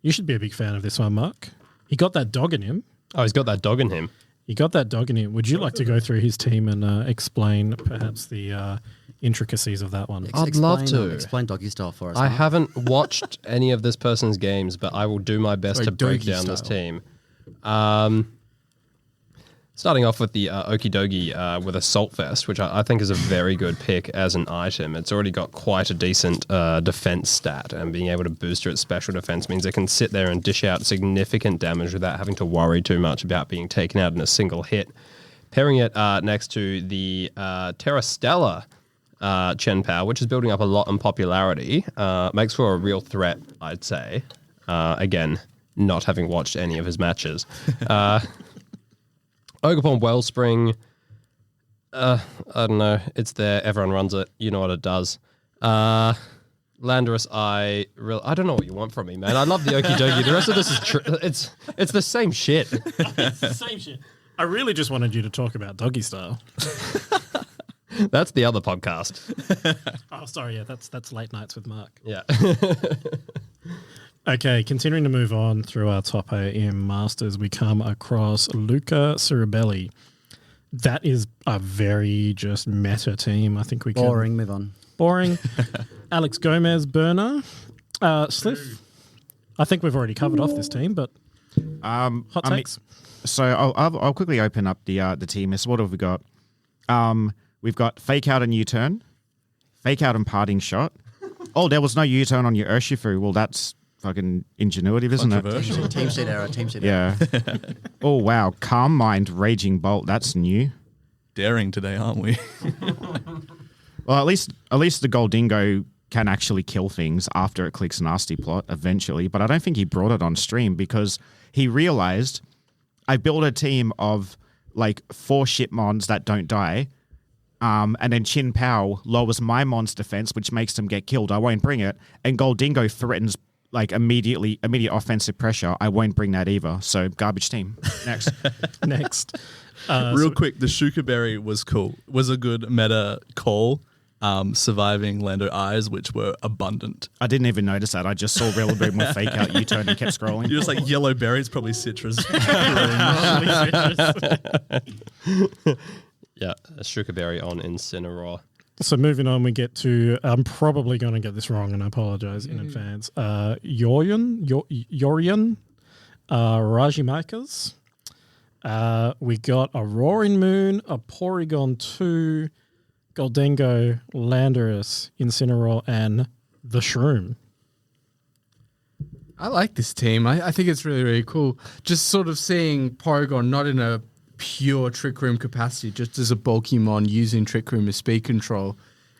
You should be a big fan of this one, Mark. He got that dog in him. Oh, he's got that dog in him. Would you like to go through his team and explain perhaps the intricacies of that one? I'd love to. Explain doggy style for us. I Mark. haven't watched any of this person's games, but I will do my best to break doggy down this style. team. Starting off with the Okidogi with Assault Vest, which I think is a very good pick as an item. It's already got quite a decent defense stat, and being able to booster its special defense means it can sit there and dish out significant damage without having to worry too much about being taken out in a single hit. Pairing it next to the Terra Stella Chen Pao, which is building up a lot in popularity, makes for a real threat, I'd say. Again, not having watched any of his matches. Ogerpon Wellspring, I don't know. It's there. Everyone runs it. You know what it does. Landorus, I don't know what you want from me, man. I love the Okidogi. The rest of this is it's the same shit. It's the same shit. I really just wanted you to talk about doggy style. That's the other podcast. Oh, sorry. Yeah, that's Late Nights with Mark. Yeah. Okay, continuing to move on through our top AM Masters, we come across Luca Ciribelli. That is a very just meta team. I think we can... Boring, move on. Boring. Alex Gomez, Burner. Sliff. I think we've already covered off this team, but hot takes. So I'll quickly open up the team. So what have we got? We've got Fake Out and U-Turn, Fake Out and Parting Shot. Oh, there was no U-Turn on your Urshifu. Well, that's fucking ingenuity, isn't it? Team sheet error. Yeah. Oh, wow. Calm Mind, Raging Bolt. That's new. Daring today, aren't we? Well, at least the Goldingo can actually kill things after it clicks nasty plot eventually, but I don't think he brought it on stream because he realized I built a team of like 4 shit mons that don't die, and then Chin Pao lowers my mon's defense, which makes them get killed. I won't bring it, and Goldingo threatens like immediate offensive pressure. I won't bring that either. So garbage team. Next. Next. Real quick, the Shuka Berry was cool. Was a good meta call. Surviving Lando eyes, which were abundant. I didn't even notice that. I just saw Real Big more fake out U-turn and kept scrolling. You're just like yellow berries, probably citrus. Yeah, a Shukaberry on Incineroar. So moving on, we get to, I'm probably going to get this wrong and I apologize in advance. Yorion, Rajimakas. We got a Roaring Moon, a Porygon 2, Goldengo, Landorus, Incineroar, and the Shroom. I like this team. I think it's really, really cool. Just sort of seeing Porygon not in a pure Trick Room capacity, just as a bulky mon using Trick Room as speed control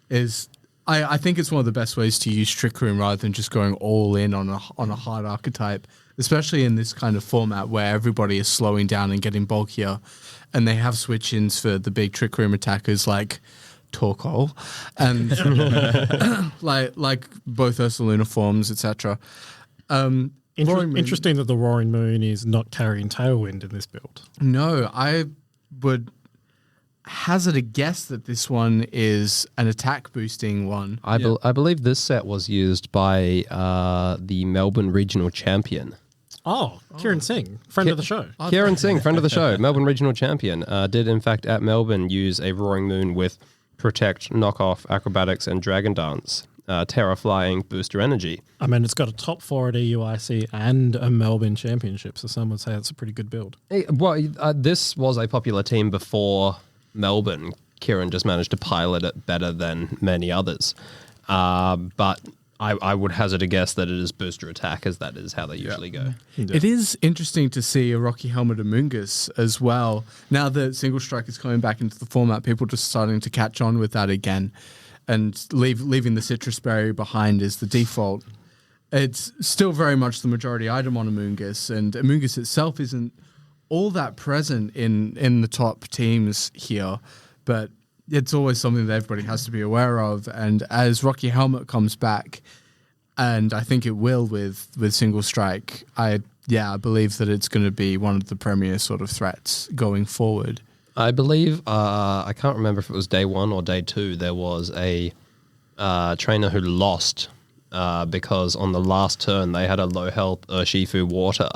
is... I think it's one of the best ways to use Trick Room rather than just going all in on a hard archetype, especially in this kind of format where everybody is slowing down and getting bulkier, and they have switch-ins for the big Trick Room attackers like Torkoal and like both Ursaluna forms, etc. Interesting that the Roaring Moon is not carrying Tailwind in this build. No, I would hazard a guess that this one is an attack boosting one. I believe this set was used by the Melbourne Regional Champion. Oh, Kieran Singh, friend of the show. Kieran Singh, friend of the show, Melbourne Regional Champion, did in fact at Melbourne use a Roaring Moon with Protect, Knockoff, Acrobatics, and Dragon Dance. Terra Flying, Booster Energy. I mean, it's got a top 4 at EUIC and a Melbourne Championship, so some would say it's a pretty good build. This was a popular team before Melbourne. Kieran just managed to pilot it better than many others. But I would hazard a guess that it is booster attack, as that is how they usually go. It is interesting to see a Rocky Helmet Amoonguss as well. Now that Single Strike is coming back into the format, people are just starting to catch on with that again. And leaving the Citrus Berry behind is the default. It's still very much the majority item on Amoonguss, and Amoonguss itself isn't all that present in the top teams here, but it's always something that everybody has to be aware of. And as Rocky Helmet comes back, and I think it will with Single Strike, I believe that it's going to be one of the premier sort of threats going forward. I believe, I can't remember if it was day 1 or day 2, there was a trainer who lost because on the last turn they had a low health Urshifu Water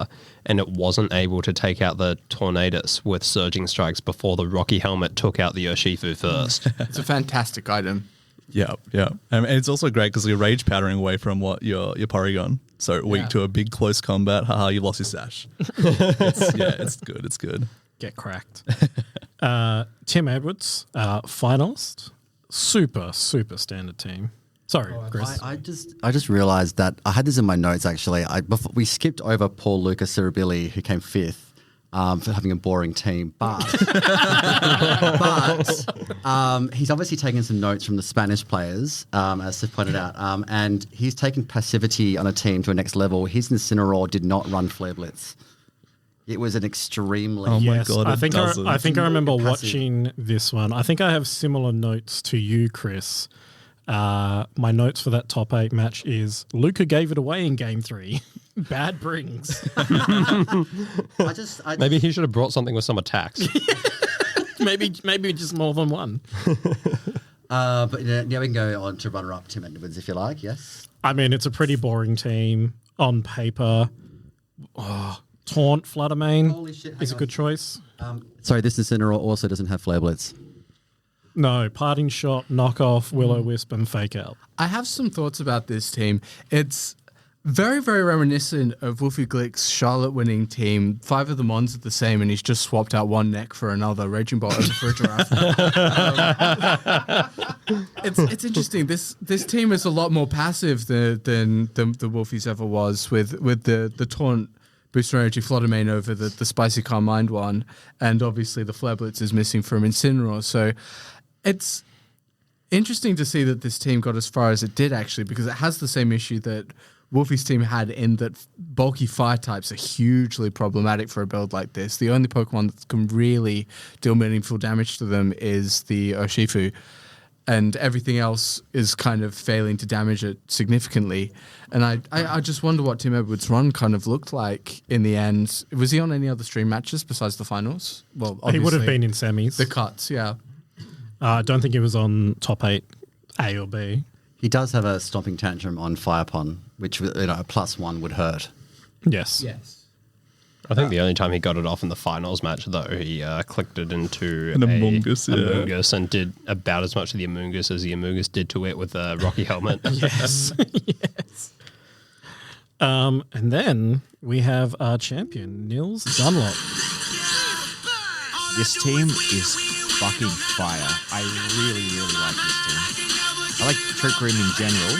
and it wasn't able to take out the Tornadus with Surging Strikes before the Rocky Helmet took out the Urshifu first. It's a fantastic item. Yeah. And it's also great because you're rage powdering away from your Porygon. So weak to a big close combat. Haha, you lost your sash. It's good. It's good. Get cracked. Tim Edwards, finalist. Super standard team. Sorry, Chris. I just realised that I had this in my notes actually. We skipped over Paul Lucas Ciribili, who came 5th. For having a boring team, but he's obviously taken some notes from the Spanish players, as Sif pointed out, and he's taken passivity on a team to a next level. His Incineroar did not run Flare Blitz. It was an extremely... Oh my God, I think I remember Passive. watching this one. I think I have similar notes to you, Chris. My notes for that top 8 match is Luca gave it away in game 3. Bad brings. Maybe he should have brought something with some attacks. maybe just more than one. But yeah, we can go on to runner-up Tim Edwards if you like, yes? I mean, it's a pretty boring team on paper. Taunt Fluttermane Holy shit, hang is a on. good choice. Sorry, this Incineroar also doesn't have Flare Blitz. No, Parting Shot, Knockoff, Will-O-Wisp, and Fake Out. I have some thoughts about this team. It's very, very reminiscent of Wolfie Glick's Charlotte winning team. 5 of the Mons are the same, and he's just swapped out one neck for another. Raging Bolt over for a Giraffe. It's interesting. This team is a lot more passive than the Wolfies ever was with the Taunt Booster Energy Fluttermane over the Spicy Calm Mind one, and obviously the Flare Blitz is missing from Incineroar. So it's Interesting to see that this team got as far as it did, actually, because it has the same issue that Wolfie's team had in that bulky fire types are hugely problematic for a build like this. The only Pokemon that can really deal meaningful damage to them is the Urshifu, and everything else is kind of failing to damage it significantly. And I just wonder what Tim Edwards' run kind of looked like in the end. Was he on any other stream matches besides the finals? Well, He would have obviously been in semis. the cuts, yeah. I don't think he was on top 8 A or B. He does have a stomping tantrum on Firepon, which a +1 would hurt. Yes. Yes. I think the only time he got it off in the finals match, though, he clicked it into An Amoonguss, yeah. Amoonguss and did about as much to the Amoonguss as the Amoonguss did to it with a Rocky helmet. Yes. Yes. And then we have our champion, Nils Dunlop. This team is fucking fire. I really, really like this team. I like Trick Room in general.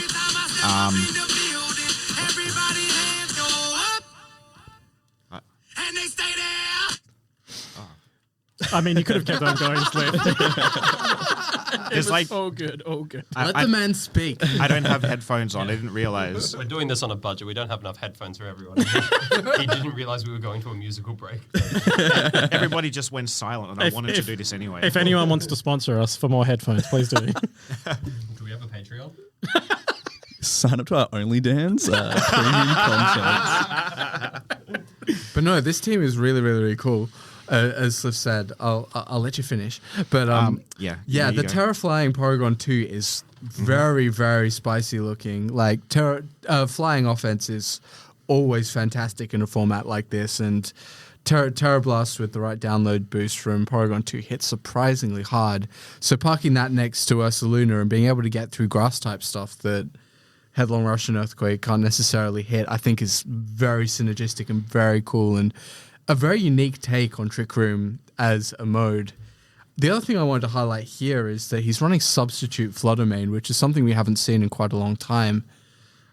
I mean, you could have kept on going, Slick. It's like all good, all good. Let the man speak. I don't have headphones on. I didn't realize. We're doing this on a budget. We don't have enough headphones for everyone. He didn't realize we were going to a musical break. Everybody just went silent, and I wanted to do this anyway. If anyone wants to sponsor us for more headphones, please do. Do we have a Patreon? Sign up to our OnlyDans premium content. But no, this team is really, really, really cool. As Sliff said, I'll let you finish. But yeah, yeah, there you the go. Terra Flying Porygon 2 is very, very spicy looking. Like flying offense is always fantastic in a format like this, and Terra Blast with the right download boost from Porygon 2 hits surprisingly hard. So parking that next to Ursaluna and being able to get through grass type stuff that Headlong Rush and Earthquake can't necessarily hit, I think is very synergistic and very cool, and a very unique take on Trick Room as a mode. The other thing I wanted to highlight here is that he's running Substitute Fluttermane, which is something we haven't seen in quite a long time.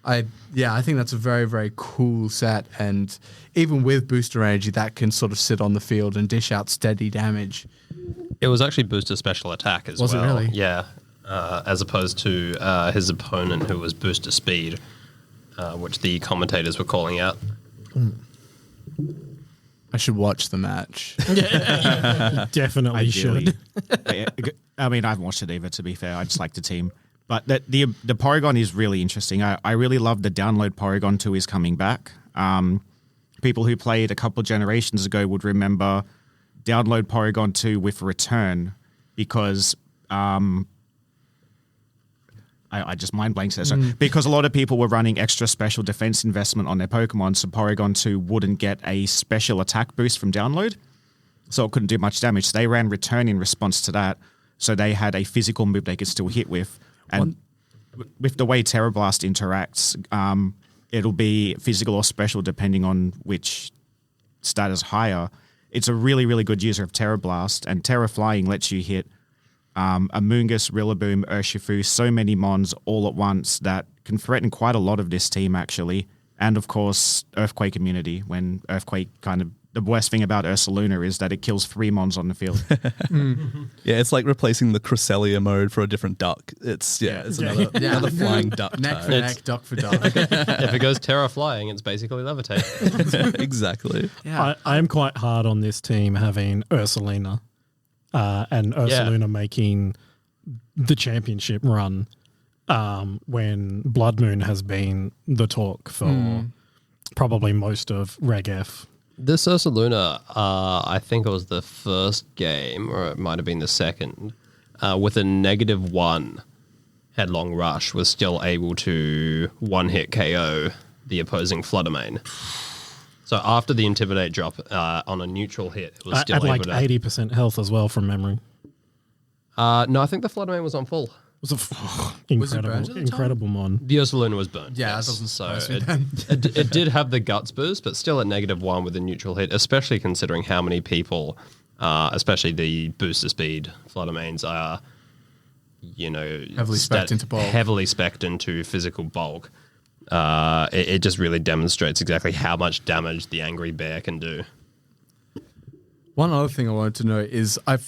I think that's a very, very cool set, and even with booster energy, that can sort of sit on the field and dish out steady damage. It was actually booster special attack as Was it well. really? Yeah, as opposed to his opponent who was booster speed, which the commentators were calling out. I should watch the match. Definitely should. I mean, I haven't watched it either, to be fair. I just like the team. But the Porygon is really interesting. I really love the download Porygon 2 is coming back. People who played a couple of generations ago would remember download Porygon 2 with return because I just mind blanked there. So because a lot of people were running extra special defense investment on their Pokemon, so Porygon 2 wouldn't get a special attack boost from download, so it couldn't do much damage. So they ran return in response to that, so they had a physical move they could still hit with. And with the way Terra Blast interacts, it'll be physical or special depending on which stat is higher. It's a really, really good user of Terra Blast, and Terra Flying lets you hit Amoonguss, Rillaboom, Urshifu, so many mons all at once that can threaten quite a lot of this team, actually. And, of course, Earthquake immunity, when Earthquake kind of... The worst thing about Ursaluna is that it kills 3 mons on the field. Yeah, it's like replacing the Cresselia mode for a different duck. It's another flying duck Neck type. for neck, duck for duck. If it goes Terra Flying, it's basically Levitate. Exactly. Yeah. I am quite hard on this team having Ursaluna and Ursaluna making the championship run when Blood Moon has been the talk for probably most of Reg F. This Ursaluna, I think it was the first game, or it might have been the second, with a -1 Headlong Rush was still able to one-hit KO the opposing Fluttermane. So after the Intimidate drop on a neutral hit, it was still At able like to... 80% health as well from memory. no, I think the Fluttermane was on full. It was Was it burned at the time? incredible mon. The Ursaluna was burned. Yeah, yes. that doesn't so surprise me it, then. it did have the guts boost, but still at -1 with a neutral hit, especially considering how many people, especially the booster speed Fluttermanes are, Heavily spec'd into bulk. Heavily spec'd into physical bulk. It just really demonstrates exactly how much damage the Angry Bear can do. One other thing I wanted to know is I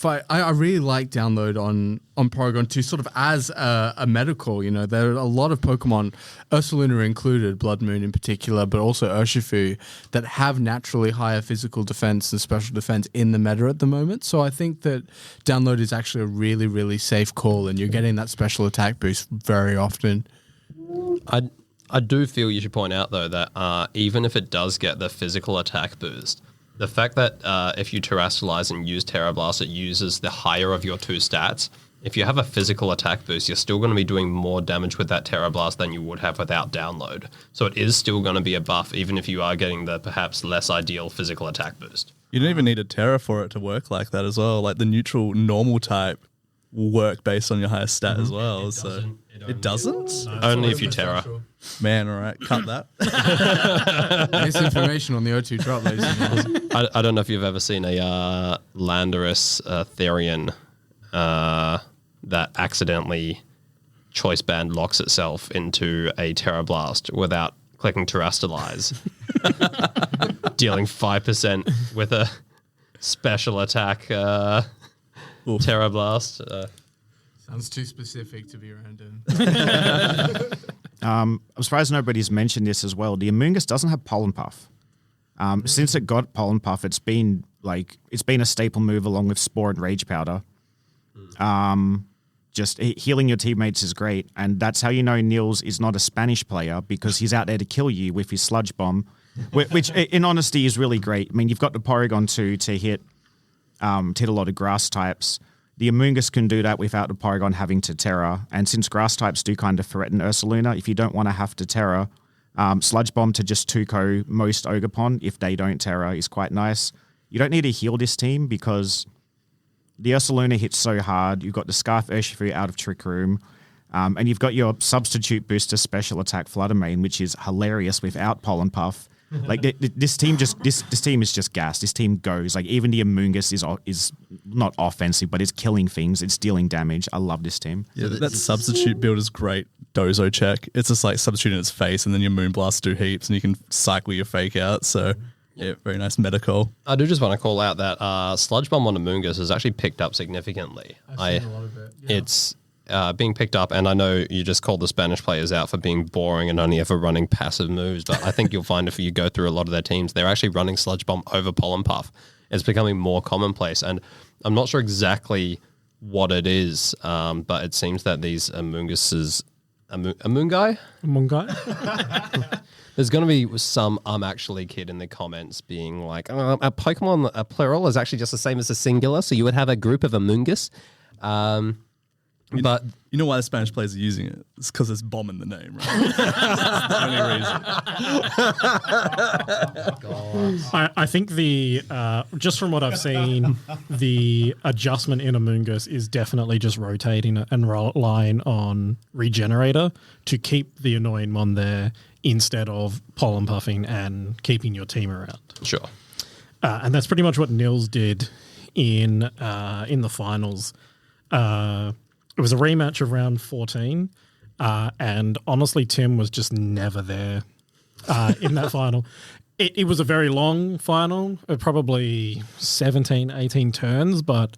really like download on Porygon to sort of as a medical. You know, there are a lot of Pokemon, Ursaluna included, Blood Moon in particular, but also Urshifu, that have naturally higher physical defense and special defense in the meta at the moment. So I think that download is actually a really, really safe call, and you're getting that special attack boost very often. I do feel you should point out, though, that even if it does get the physical attack boost, the fact that if you Terrastallize and use Terra Blast, it uses the higher of your two stats. If you have a physical attack boost, you're still going to be doing more damage with that Terra Blast than you would have without download. So it is still going to be a buff, even if you are getting the perhaps less ideal physical attack boost. You don't even need a Terra for it to work like that as well. Like the neutral normal type will work based on your highest stat as well. It doesn't? No, only if you Terra. Man, all right, cut that. Misinformation on the O2 drop, ladies and gentlemen. I don't know if you've ever seen a Landorus Therian that accidentally choice band locks itself into a Terra Blast without clicking Terrastallize, dealing 5% with a special attack Terra Blast. Sounds too specific to be random. I'm surprised nobody's mentioned this as well. The Amoonguss doesn't have Pollen Puff. Since it got Pollen Puff, it's been a staple move along with Spore and Rage Powder. Just healing your teammates is great, and that's how you know Nils is not a Spanish player, because he's out there to kill you with his Sludge Bomb, which in honesty is really great. I mean, you've got the Porygon 2 to hit a lot of grass types. The Amoonguss can do that without the Porygon having to Terra, and since grass types do kind of threaten Ursaluna, if you don't want to have to Terra, Sludge Bomb to just 2-ko most Ogerpon if they don't Terra is quite nice. You don't need to heal this team because the Ursaluna hits so hard. You've got the Scarf Urshifu out of Trick Room, and you've got your substitute booster special attack Fluttermane, which is hilarious without Pollen Puff. Like this team is just gas. This team goes. Like even the Amoonguss is not offensive, but it's killing things. It's dealing damage. I love this team. Yeah, that substitute build is great. Dozo check. It's just like substituting its face, and then your Moonblast do heaps, and you can cycle your fake out. So yeah, very nice meta call. I do just want to call out that Sludge Bomb on Amoonguss has actually picked up significantly. I've seen a lot of it. Yeah. It's being picked up, and I know you just called the Spanish players out for being boring and only ever running passive moves, but I think you'll find if you go through a lot of their teams, they're actually running Sludge Bomb over Pollen Puff. It's becoming more commonplace, and I'm not sure exactly what it is, but it seems that these Amoongus's... Amoonguy? There's going to be some actually kid in the comments being like, a Pokemon, a plural is actually just the same as a singular, so you would have a group of Amoonguss. But you know why the Spanish players are using it? It's because there's bomb in the name, right? That's the only reason. I think just from what I've seen, the adjustment in Amoonguss is definitely just rotating and relying on Regenerator to keep the annoying mon there instead of pollen puffing and keeping your team around. Sure. And that's pretty much what Nils did in the finals. It was a rematch of round 14, and honestly, Tim was just never there in that final. It was a very long final, probably 17, 18 turns, but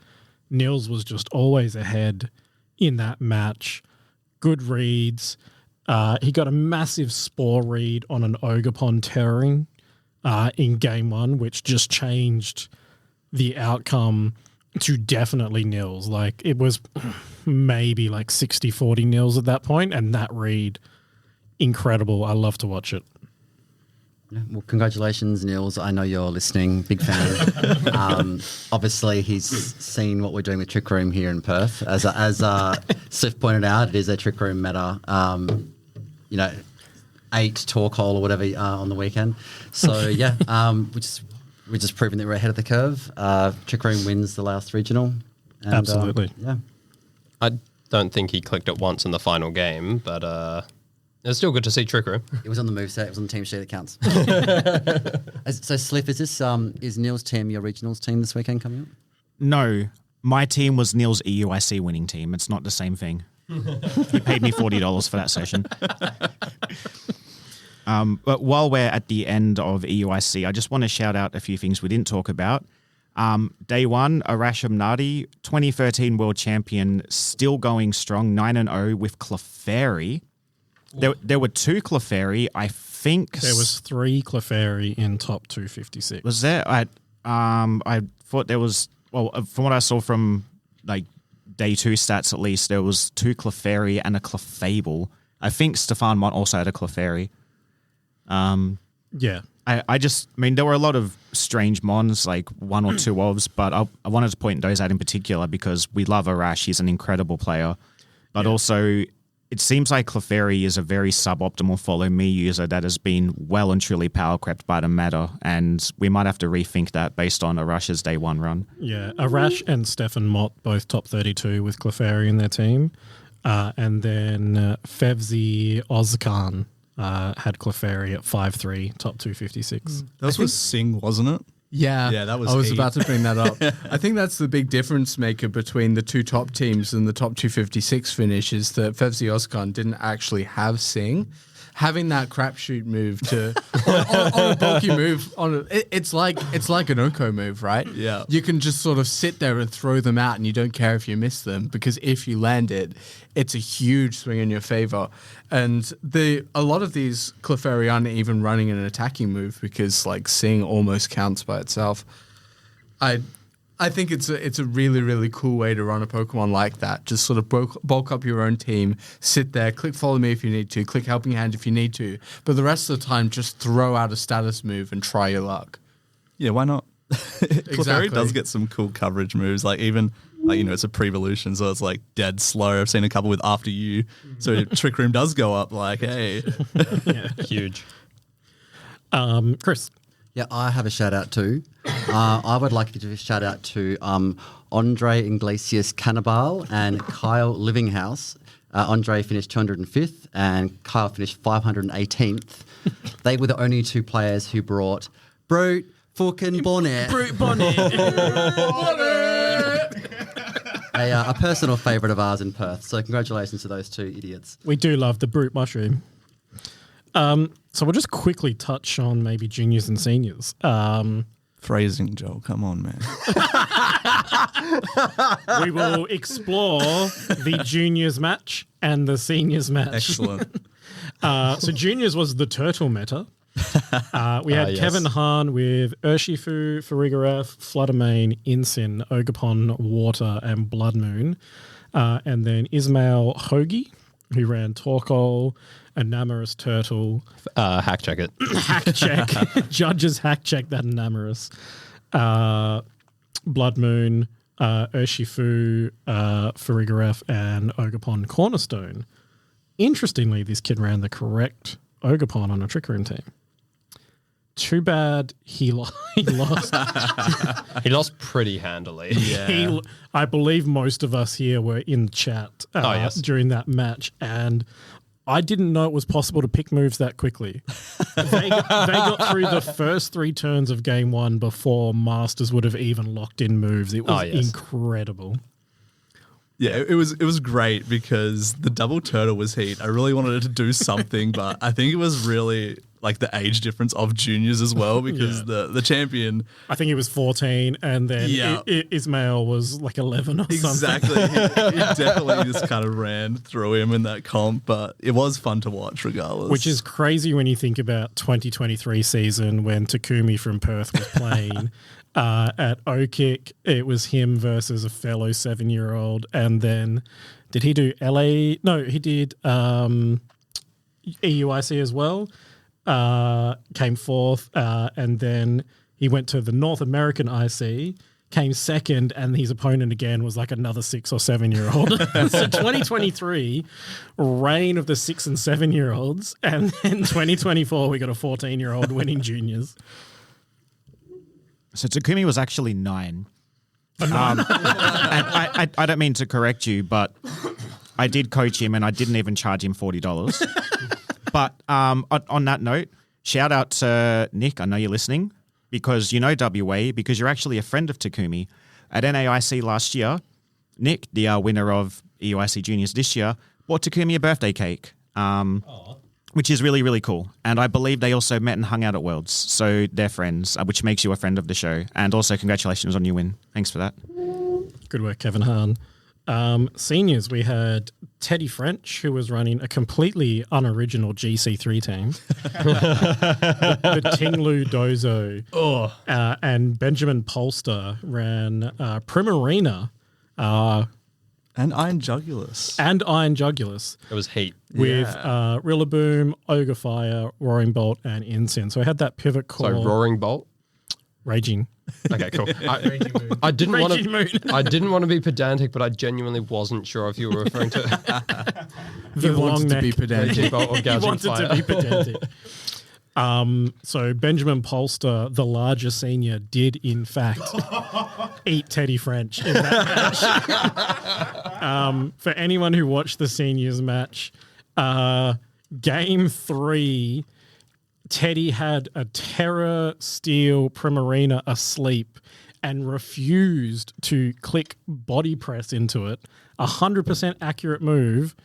Nils was just always ahead in that match. Good reads. He got a massive Spore read on an Ogerpon Terroring in game one, which just changed the outcome to definitely Nils. Like it was maybe like 60-40 Nils at that point, and that read, incredible. I love to watch it. Yeah, well, congratulations, Nils. I know you're listening. Big fan. Obviously, he's seen what we're doing with Trick Room here in Perth. As Sif pointed out, it is a Trick Room meta. 8 Torque Hole or whatever on the weekend. So, yeah, we're just proving that we're ahead of the curve. Trick Room wins the last regional. And, Absolutely. Yeah. I don't think he clicked it once in the final game, but it's still good to see Trick Room. It was on the moveset. It was on the team sheet that counts. So, Sliff, is Nils' team your regionals team this weekend coming up? No, my team was Nils' EUIC winning team. It's not the same thing. He paid me $40 for that session. But while we're at the end of EUIC, I just want to shout out a few things we didn't talk about. Day one, Arash Amnadi, 2013 world champion, still going strong, 9-0 with Clefairy. There were 2 Clefairy, I think. There was 3 Clefairy in top 256. Was there? I thought there was. Well, from what I saw from like day 2 stats, at least there was 2 Clefairy and a Clefable. I think Stefan Mont also had a Clefairy. Yeah. I mean, there were a lot of strange mons, like 1 or 2 ofs, but I wanted to point those out in particular because we love Arash. He's an incredible player. But also, it seems like Clefairy is a very suboptimal follow me user that has been well and truly power crept by the meta, and we might have to rethink that based on Arash's day 1 run. Yeah. Arash and Stefan Mott, both top 32 with Clefairy in their team. And then Fevzi Ozkan had Clefairy at 5-3, top 256. That was Singh, wasn't it? Yeah, that was I was heat. about to bring that up. I think that's the big difference maker between the 2 top teams and the top 256 finish is that Fevzi Ozkan didn't actually have Sing. Having that crapshoot move on a bulky move, it's like an Oko move, right? Yeah. You can just sort of sit there and throw them out and you don't care if you miss them because if you land it, it's a huge swing in your favor. And a lot of these Clefairy aren't even running an attacking move because like Sing almost counts by itself. I think it's a really, really cool way to run a Pokemon like that. Just sort of bulk up your own team, sit there, click follow me if you need to, click helping hand if you need to. But the rest of the time, just throw out a status move and try your luck. Yeah, why not? Exactly. Clefairy does get some cool coverage moves, like even like it's a pre-evolution, so it's like dead slow. I've seen a couple with After You, so Trick Room does go up. Like, hey, Yeah. Huge. Chris. Yeah, I have a shout out too. I would like to give a shout out to Andre Iglesias Cannibal and Kyle Livinghouse. Andre finished 205th and Kyle finished 518th. They were the only 2 players who brought Brute fucking Bonnet. Brute Bonnet. A personal favourite of ours in Perth. So congratulations to those 2 idiots. We do love the Brute Mushroom. So we'll just quickly touch on maybe juniors and seniors. phrasing, Joel. Come on, man. We will explore the juniors match and the seniors match. Excellent. So juniors was the turtle meta. We had Yes. Kevin Hahn with Urshifu, Farigiraf, Fluttermane, Insin, Ogerpon, Water, and Blood Moon. And then Ismail Hoagie, who ran Torkoal, Enamorous Turtle. Hack check it. Hack check. Judges hack check that Enamorous. Blood Moon, Urshifu, Farigiraf, and Ogerpon Cornerstone. Interestingly, this kid ran the correct Ogerpon on a Trick Room team. Too bad he lost. He lost pretty handily. Yeah. I believe most of us here were in chat Yes. during that match, and I didn't know it was possible to pick moves that quickly. They got through the first 3 turns of game 1 before Masters would have even locked in moves. It was yes. incredible. Yeah, it was great because the double turtle was heat. I really wanted it to do something, but I think it was really like the age difference of juniors as well because Yeah. the champion. I think he was 14, and then Yeah. Ismail was like 11 or something. Exactly. he definitely just kind of ran through him in that comp, but it was fun to watch regardless. Which is crazy when you think about 2023 season when Takumi from Perth was playing. At O-Kick, it was him versus a fellow 7-year-old. And then did he do LA? No, he did EUIC as well. Came 4th. And then he went to the North American IC, came 2nd, and his opponent again was like another 6 or 7-year-old. So 2023, reign of the 6 and 7-year-olds. And then 2024, we got a 14-year-old winning juniors. So Takumi was actually 9. And I don't mean to correct you, but I did coach him and I didn't even charge him $40. But on that note, shout out to Nick. I know you're listening because you know WA because you're actually a friend of Takumi. At NAIC last year, Nick, the winner of EUIC Juniors this year, bought Takumi a birthday cake. which is really, really cool. And I believe they also met and hung out at Worlds. So they're friends, which makes you a friend of the show. And also congratulations on your win. Thanks for that. Good work, Kevin Hahn. Seniors, we had Teddy French, who was running a completely unoriginal GC3 team. the Tinglu Dozo. And Benjamin Polster ran Primarina. And Iron Jugulus. It was heat. With Rillaboom, Ogre Fire, Roaring Bolt, and Incin. So I had that pivot call. So Roaring Bolt? Raging. Okay, cool. I didn't want to be pedantic, but I genuinely wasn't sure if you were referring to The You long wanted to neck. be pedantic. Raging Bolt or He Gouging wanted Fire. to be pedantic. So Benjamin Polster, the larger senior, did in fact eat Teddy French in that match. For anyone who watched the seniors match, game 3, Teddy had a Terra Steel Primarina asleep and refused to click body press into it. 100% accurate move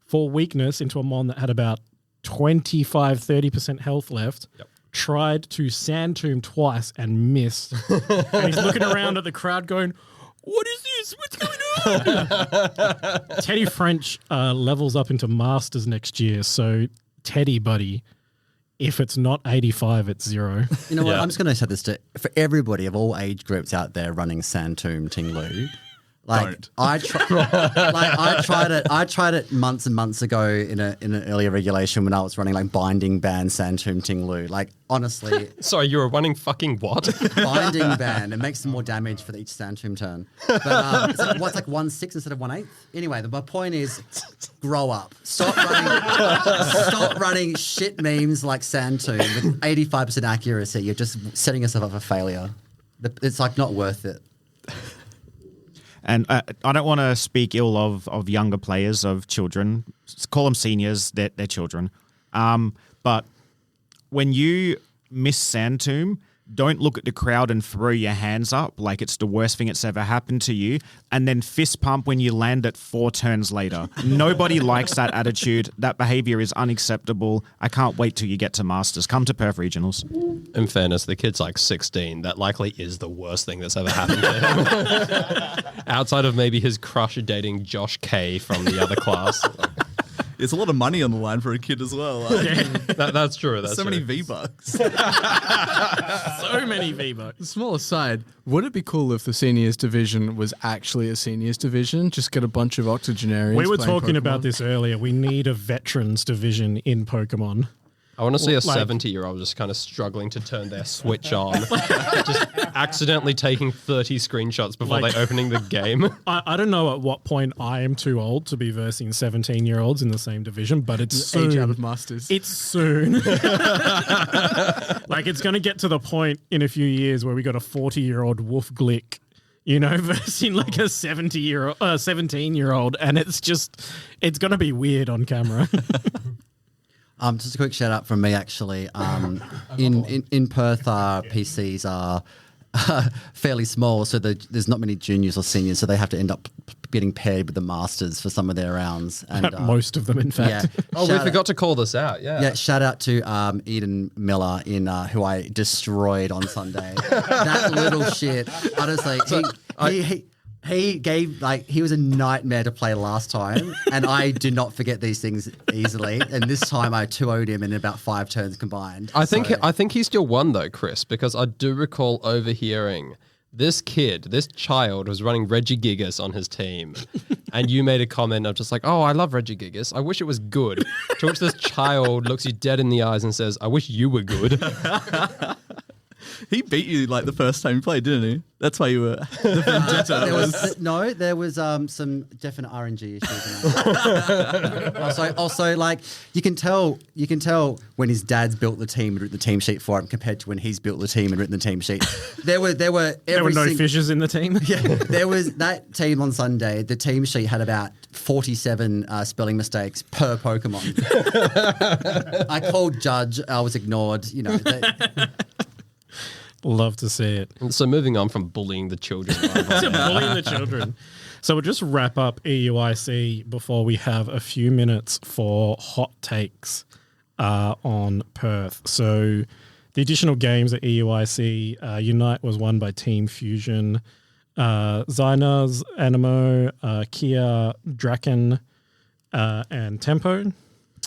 for weakness into a mon that had about 25-30% health left. Yep. Tried to Sand Tomb twice and missed. And he's looking around at the crowd going, what is this? What's going on? Teddy French levels up into Masters next year. So Teddy, buddy, if it's not 85, it's 0. You know what? Yeah. I'm just going to say this for everybody of all age groups out there running Santoom Tinglu. Don't. I tried it months and months ago in an earlier regulation when I was running like binding ban Santoom Tinglu. Like honestly, Sorry, you were running fucking what? binding ban, it makes more damage for each Santoom turn. But it's like 1/6 instead of 1/8. Anyway, my point is, grow up. Stop running shit memes like Santoom with 85% accuracy. You're just setting yourself up for failure. It's like not worth it. And I don't want to speak ill of younger players, of children. Call them seniors, they're children. But when you miss Sand Tomb, don't look at the crowd and throw your hands up like it's the worst thing that's ever happened to you, and then fist pump when you land it 4 turns later. Nobody likes that attitude. That behavior is unacceptable. I can't wait till you get to Masters. Come to Perth Regionals. In fairness, the kid's like 16. That likely is the worst thing that's ever happened to him. Outside of maybe his crush dating Josh K from the other class. It's a lot of money on the line for a kid as well. Like, That's true. That's so true. many V-Bucks. So many V-Bucks. Small aside, would it be cool if the seniors division was actually a seniors division? Just get a bunch of octogenarians. We were playing talking about Pokemon? this earlier. We need a veterans division in Pokemon. I want to see a Like- 70-year-old just kind of struggling to turn their Switch on, just accidentally taking 30 screenshots before Like- they opening the game. I don't know at what point I am too old to be versing 17-year-olds in the same division, but it's soon. Age out of Masters. It's soon. Like, it's going to get to the point in a few years where we got a 40-year-old Wolf Glick, you know, versing like a 17-year-old, and it's going to be weird on camera. Just a quick shout out from me, actually. In Perth, PCs are fairly small, so there's not many juniors or seniors, so they have to end up getting paired with the masters for some of their rounds. And Most of them, in fact. yeah. Oh, we forgot to call this out. Yeah. Yeah, shout out to Eden Miller who I destroyed on Sunday. That little shit. Honestly, he gave he was a nightmare to play last time, and I do not forget these things easily. And this time I 2-0'd him in about 5 turns combined. I think he still won though, Chris, because I do recall overhearing this child was running Regigigas on his team, and you made a comment of just like, "Oh, I love Regigigas. I wish it was good." To which this child looks you dead in the eyes and says, "I wish you were good." He beat you like the first time you played, didn't he? That's why you were the vendetta. There was some definite RNG issues. In that. also, like you can tell when his dad's built the team and written the team sheet for him compared to when he's built the team and written the team sheet. There were There were no fishes in the team. Yeah, there was that team on Sunday. The team sheet had about 47 spelling mistakes per Pokemon. I called Judge. I was ignored. You know. Love to see it. So moving on from bullying the children. To bullying the children. So we'll just wrap up EUIC before we have a few minutes for hot takes. on Perth. So the additional games at EUIC, Unite was won by Team Fusion, Zynas, Animo, Kia, Draken, and Tempo.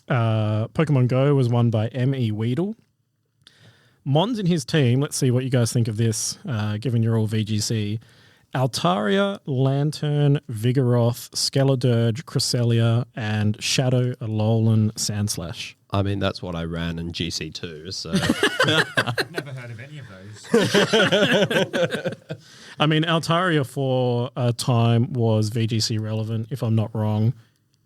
Pokemon Go was won by ME Weedle. Mons and his team, let's see what you guys think of this, given you're all VGC. Altaria, Lantern, Vigoroth, Skeledirge, Cresselia, and Shadow, Alolan, Sandslash. I mean, that's what I ran in GC2, so... Never heard of any of those. I mean, Altaria for a time was VGC relevant, if I'm not wrong,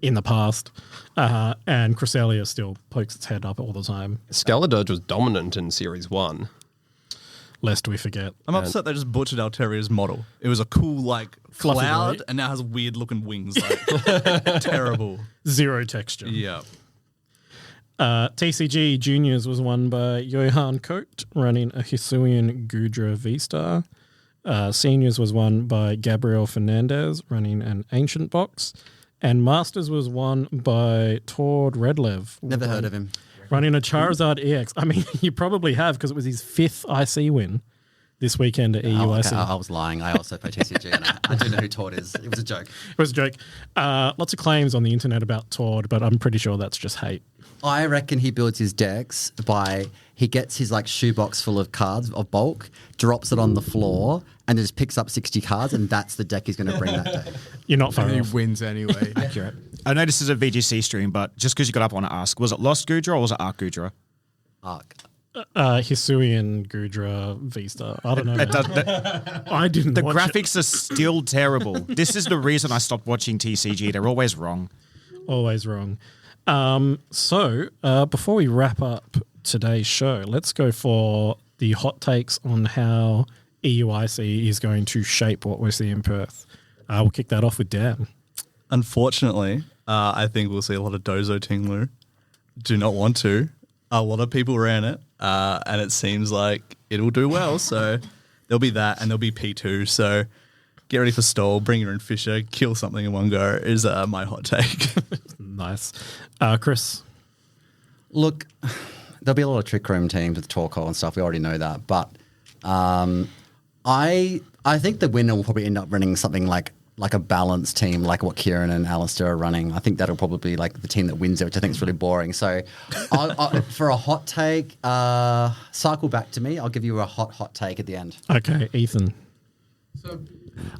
in the past. And Cresselia still pokes its head up all the time, Skeledirge was dominant in Series 1. lest we forget. I'm upset they just butchered Alteria's model. It was a cool, Fluffy cloud, blade. and now has weird-looking wings. Terrible. Zero texture. Yeah. TCG Juniors was won by Johan Coat, running a Hisuian Gudra V-Star. Seniors was won by Gabriel Fernandez, running an Ancient Box. And Masters was won by Tord Redlev. Never heard of him. Running a Charizard EX. I mean, you probably have because it was his 5th IC win this weekend at EUIC. I was lying. I also play TCG, and I do know who Todd is. It was a joke. It was a joke. Lots of claims on the internet about Tord, but I'm pretty sure that's just hate. I reckon he builds his decks by he gets his shoebox full of cards of bulk, drops it on the floor, and just picks up 60 cards, and that's the deck he's going to bring that day. You're not far And he off. wins anyway. Accurate. I know this is a VGC stream, but just because you got up, I want to ask: was it Lost Gudra or was it Arc Gudra? Arc. Hisuian Gudra V-Star. I don't know. It man. does- I didn't The watch it. graphics are still terrible. This is the reason I stopped watching TCG. They're always wrong. Always wrong. So before we wrap up today's show, let's go for the hot takes on how EUIC is going to shape what we see in Perth. We'll kick that off with Dan. Unfortunately, I think we'll see a lot of Dozo Tinglu. Do not want to. A lot of people ran it, and it seems like it'll do well. So there'll be that, and there'll be P2. So get ready for stall, bring your own Fisher, kill something in one go is my hot take. Nice. Chris. Look, there'll be a lot of Trick Room teams with Torkoal and stuff. We already know that. But I think the winner will probably end up running something like a balanced team, like what Kieran and Alistair are running. I think that'll probably be the team that wins it, which I think is really boring. So for a hot take, cycle back to me. I'll give you a hot take at the end. Okay, Ethan.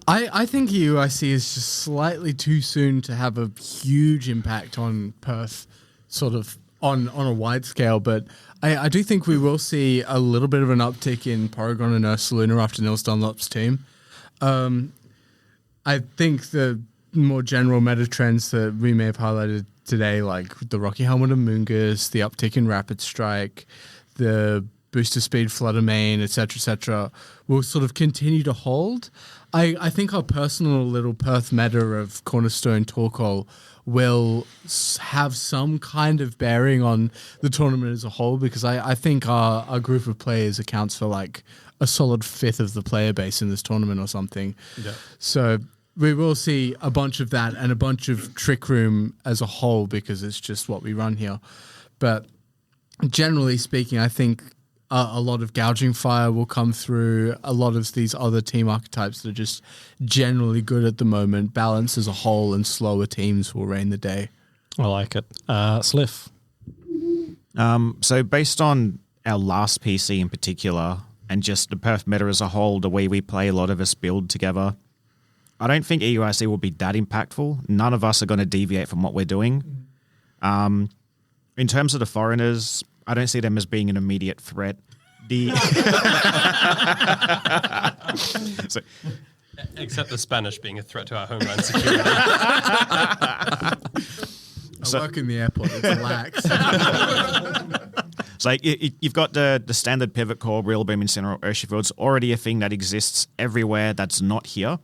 I think UIC is just slightly too soon to have a huge impact on Perth, sort of on a wide scale. But I do think we will see a little bit of an uptick in Porygon and Ursaluna after Nils Dunlop's team. I think the more general meta trends that we may have highlighted today, like the Rocky Helmet and Moongus, the uptick in Rapid Strike, the booster speed Flutter Mane, etc., will sort of continue to hold. I think our personal little Perth meta of Cornerstone Torkoal will have some kind of bearing on the tournament as a whole, because I think our group of players accounts for a solid 5th of the player base in this tournament or something. Yeah. So we will see a bunch of that and a bunch of Trick Room as a whole, because it's just what we run here. But generally speaking, I think a lot of Gouging Fire will come through. A lot of these other team archetypes that are just generally good at the moment. Balance as a whole and slower teams will reign the day. I like it. Sliff. So based on our last PC in particular, and just the Perth meta as a whole, the way we play, a lot of us build together, I don't think EUIC will be that impactful. None of us are going to deviate from what we're doing. In terms of the foreigners, I don't see them as being an immediate threat. Except the Spanish being a threat to our homeland security. I work in the airport. It's lax. So you've got the standard pivot core, Real Beam Incineroar, Urshifield. It's already a thing that exists everywhere that's not here.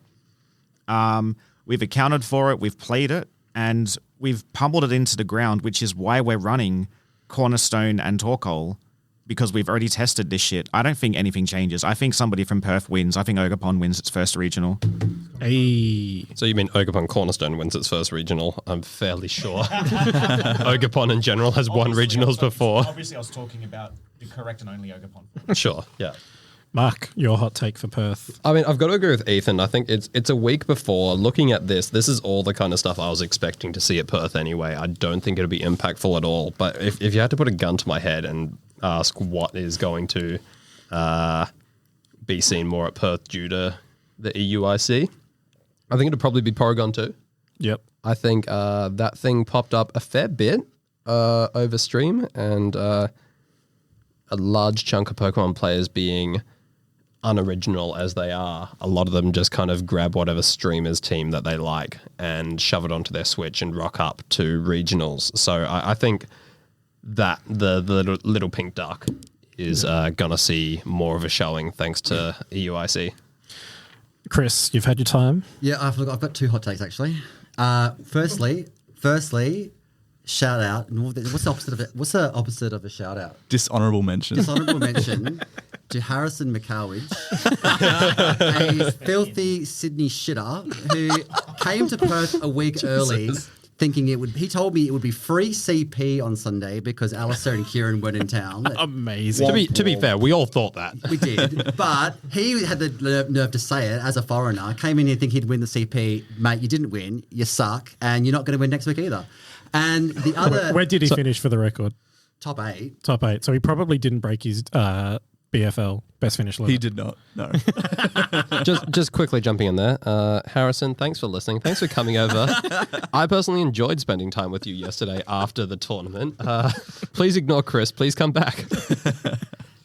We've accounted for it, we've played it, and we've pummeled it into the ground, which is why we're running Cornerstone and Torkoal, because we've already tested this shit. I don't think anything changes. I think somebody from Perth wins. I think Ogerpon wins its first regional. Hey. So you mean Ogerpon Cornerstone wins its first regional? I'm fairly sure. Ogerpon in general has won regionals before. Obviously, I was talking about the correct and only Ogerpon. Sure, yeah. Mark, your hot take for Perth. I mean, I've got to agree with Ethan. I think it's a week before. Looking at this is all the kind of stuff I was expecting to see at Perth anyway. I don't think it'll be impactful at all. But if you had to put a gun to my head and ask what is going to be seen more at Perth due to the EUIC, I think it'd probably be Porygon 2. Yep. I think that thing popped up a fair bit over stream, and a large chunk of Pokemon players being unoriginal as they are, a lot of them just kind of grab whatever streamer's team that they like and shove it onto their Switch and rock up to regionals. So I think that the little pink duck is going to see more of a showing thanks to EUIC. Chris, you've had your time. Yeah, I've got two hot takes actually. Firstly, shout out. What's the opposite of a shout out? Dishonorable mention. Dishonorable mention to Harrison McCowage, a filthy Sydney shitter who came to Perth a week early, thinking he told me it would be free CP on Sunday because Alistair and Kieran weren't in town. Amazing. To be fair, we all thought that. We did, but he had the nerve to say it as a foreigner. Came in here thinking he'd win the CP. Mate, you didn't win. You suck, and you're not going to win next week either. And the other... Where did he finish for the record? Top 8. Top 8. So he probably didn't break his BFL, best finish level. He did not, no. just quickly jumping in there. Harrison, thanks for listening. Thanks for coming over. I personally enjoyed spending time with you yesterday after the tournament. Please ignore Chris. Please come back.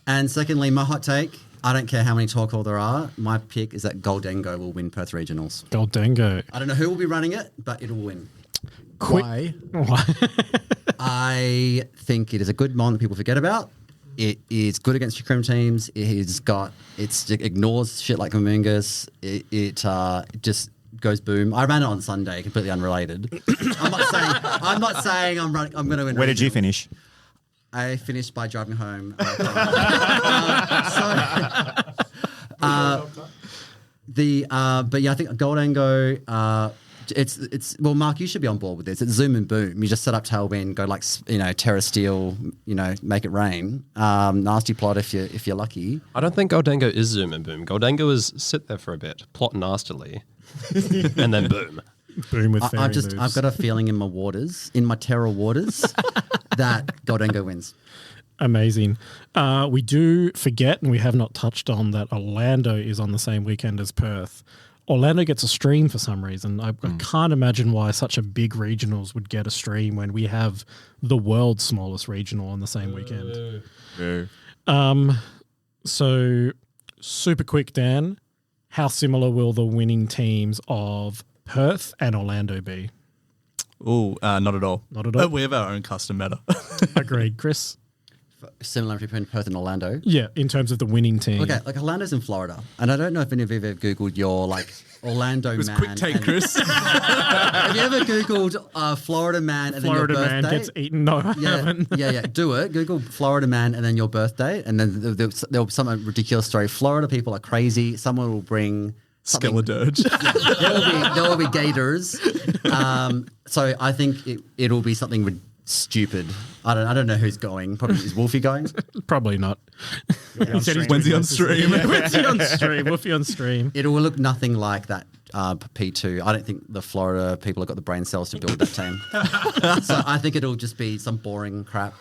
And secondly, my hot take, I don't care how many Torkoal there are, my pick is that Goldengo will win Perth Regionals. Goldengo. I don't know who will be running it, but it will win. Why? I think it is a good mon that people forget about. It is good against your cream teams. It ignores shit like Kamungus. It just goes boom. I ran it on Sunday, completely unrelated. I'm not saying I'm going to win. Where did you finish? I finished by driving home. But yeah, I think Goldengo. It's well, Mark, you should be on board with this. It's zoom and boom. You just set up Tailwind, go like Terra Steel, make it rain. Nasty plot if you're lucky. I don't think Goldengo is zoom and boom. Goldengo is sit there for a bit, plot nastily, and then boom. Boom with fairy moves. I've got a feeling in my Terra waters, that Goldengo wins. Amazing. We do forget, and we have not touched on, that Orlando is on the same weekend as Perth. Orlando gets a stream for some reason. I can't imagine why such a big regionals would get a stream when we have the world's smallest regional on the same weekend. So, super quick, Dan. How similar will the winning teams of Perth and Orlando be? Oh, not at all. Not at all? We have our own custom meta. Agreed. Chris? Similarity between Perth and Orlando. Yeah, in terms of the winning team. Okay, like Orlando's in Florida, and I don't know if any of you have ever Googled your Orlando It was man. quick take, Chris. Have you ever Googled Florida man and Florida then your man birthday? gets eaten. No, I haven't. Yeah. Do it. Google Florida man and then your birthday, and then there'll be some ridiculous story. Florida people are crazy. Someone will bring Skeledirge. there will be gators. So I think it'll be something stupid. I don't know who's going. Probably is Wolfie going? Probably not. When's he on stream? When's he on stream? Wolfie on stream. It will look nothing like that P2. I don't think the Florida people have got the brain cells to build that team. So I think it'll just be some boring crap.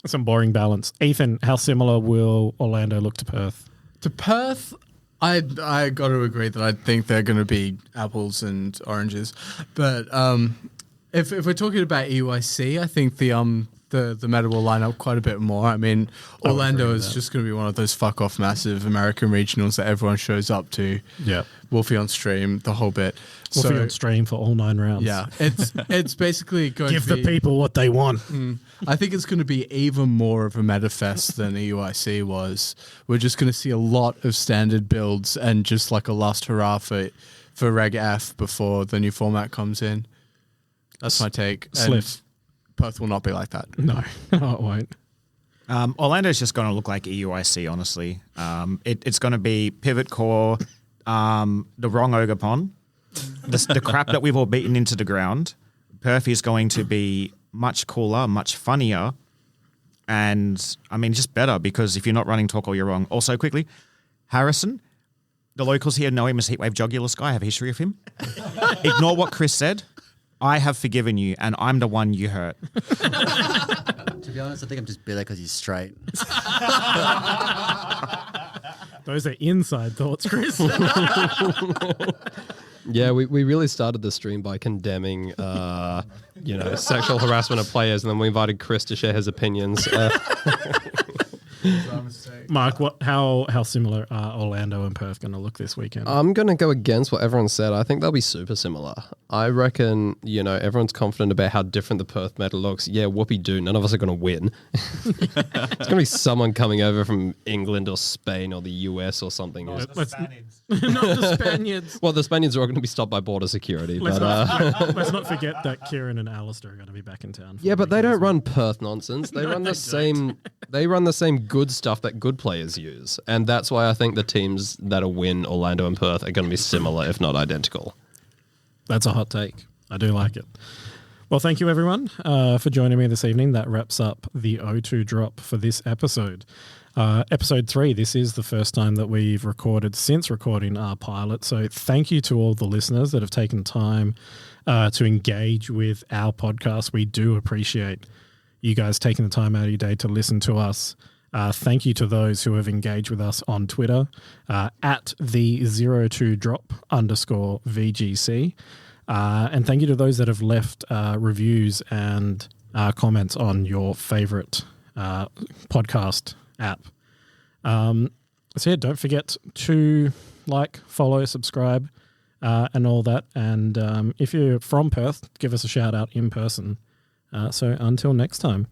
Some boring balance. Ethan, how similar will Orlando look to Perth? To Perth, I got to agree that I think they're going to be apples and oranges. But if we're talking about EYC, I think the meta will line up quite a bit more. I mean, Orlando is just going to be one of those fuck off massive American regionals that everyone shows up to. Yeah. Wolfie on stream, the whole bit. Wolfie on stream for all 9 rounds. Yeah, it's basically going Give to be... the people what they want. I think it's going to be even more of a meta fest than EUIC was. We're just going to see a lot of standard builds and just like a last hurrah for Reg F before the new format comes in. That's my take. Sliff. Perth will not be like that. No, it won't. Orlando's just going to look like EUIC, honestly. It's going to be pivot core, the wrong Ogerpon, the crap that we've all beaten into the ground. Perth is going to be much cooler, much funnier, and I mean just better because if you're not running talk all year long. Also, quickly, Harrison, the locals here know him as Heatwave Jugular Sky. I have a history of him. Ignore what Chris said. I have forgiven you, and I'm the one you hurt. To be honest, I think I'm just bitter because he's straight. Those are inside thoughts, Chris. Yeah, we really started the stream by condemning, sexual harassment of players, and then we invited Chris to share his opinions. Mark, how similar are Orlando and Perth going to look this weekend? I'm going to go against what everyone said. I think they'll be super similar. I reckon, everyone's confident about how different the Perth meta looks. Yeah, whoopee-doo, none of us are going to win. It's going to be someone coming over from England or Spain or the US or something. Not the Spaniards. Well, the Spaniards are all going to be stopped by border security. Let's not forget that Kieran and Alistair are going to be back in town. Yeah, but they don't run Perth nonsense. They run the same. They run the same good stuff that good players use, and that's why I think the teams that'll win Orlando and Perth are going to be similar, if not identical. That's a hot take. I do like it. Well, thank you everyone for joining me this evening. That wraps up the O2 drop for this episode. Episode 3, this is the first time that we've recorded since recording our pilot. So thank you to all the listeners that have taken time to engage with our podcast. We do appreciate you guys taking the time out of your day to listen to us. Thank you to those who have engaged with us on Twitter at the 02drop_VGC. And thank you to those that have left reviews and comments on your favorite podcast app. So yeah, don't forget to like, follow, subscribe, and all that. And if you're from Perth, give us a shout out in person. So until next time.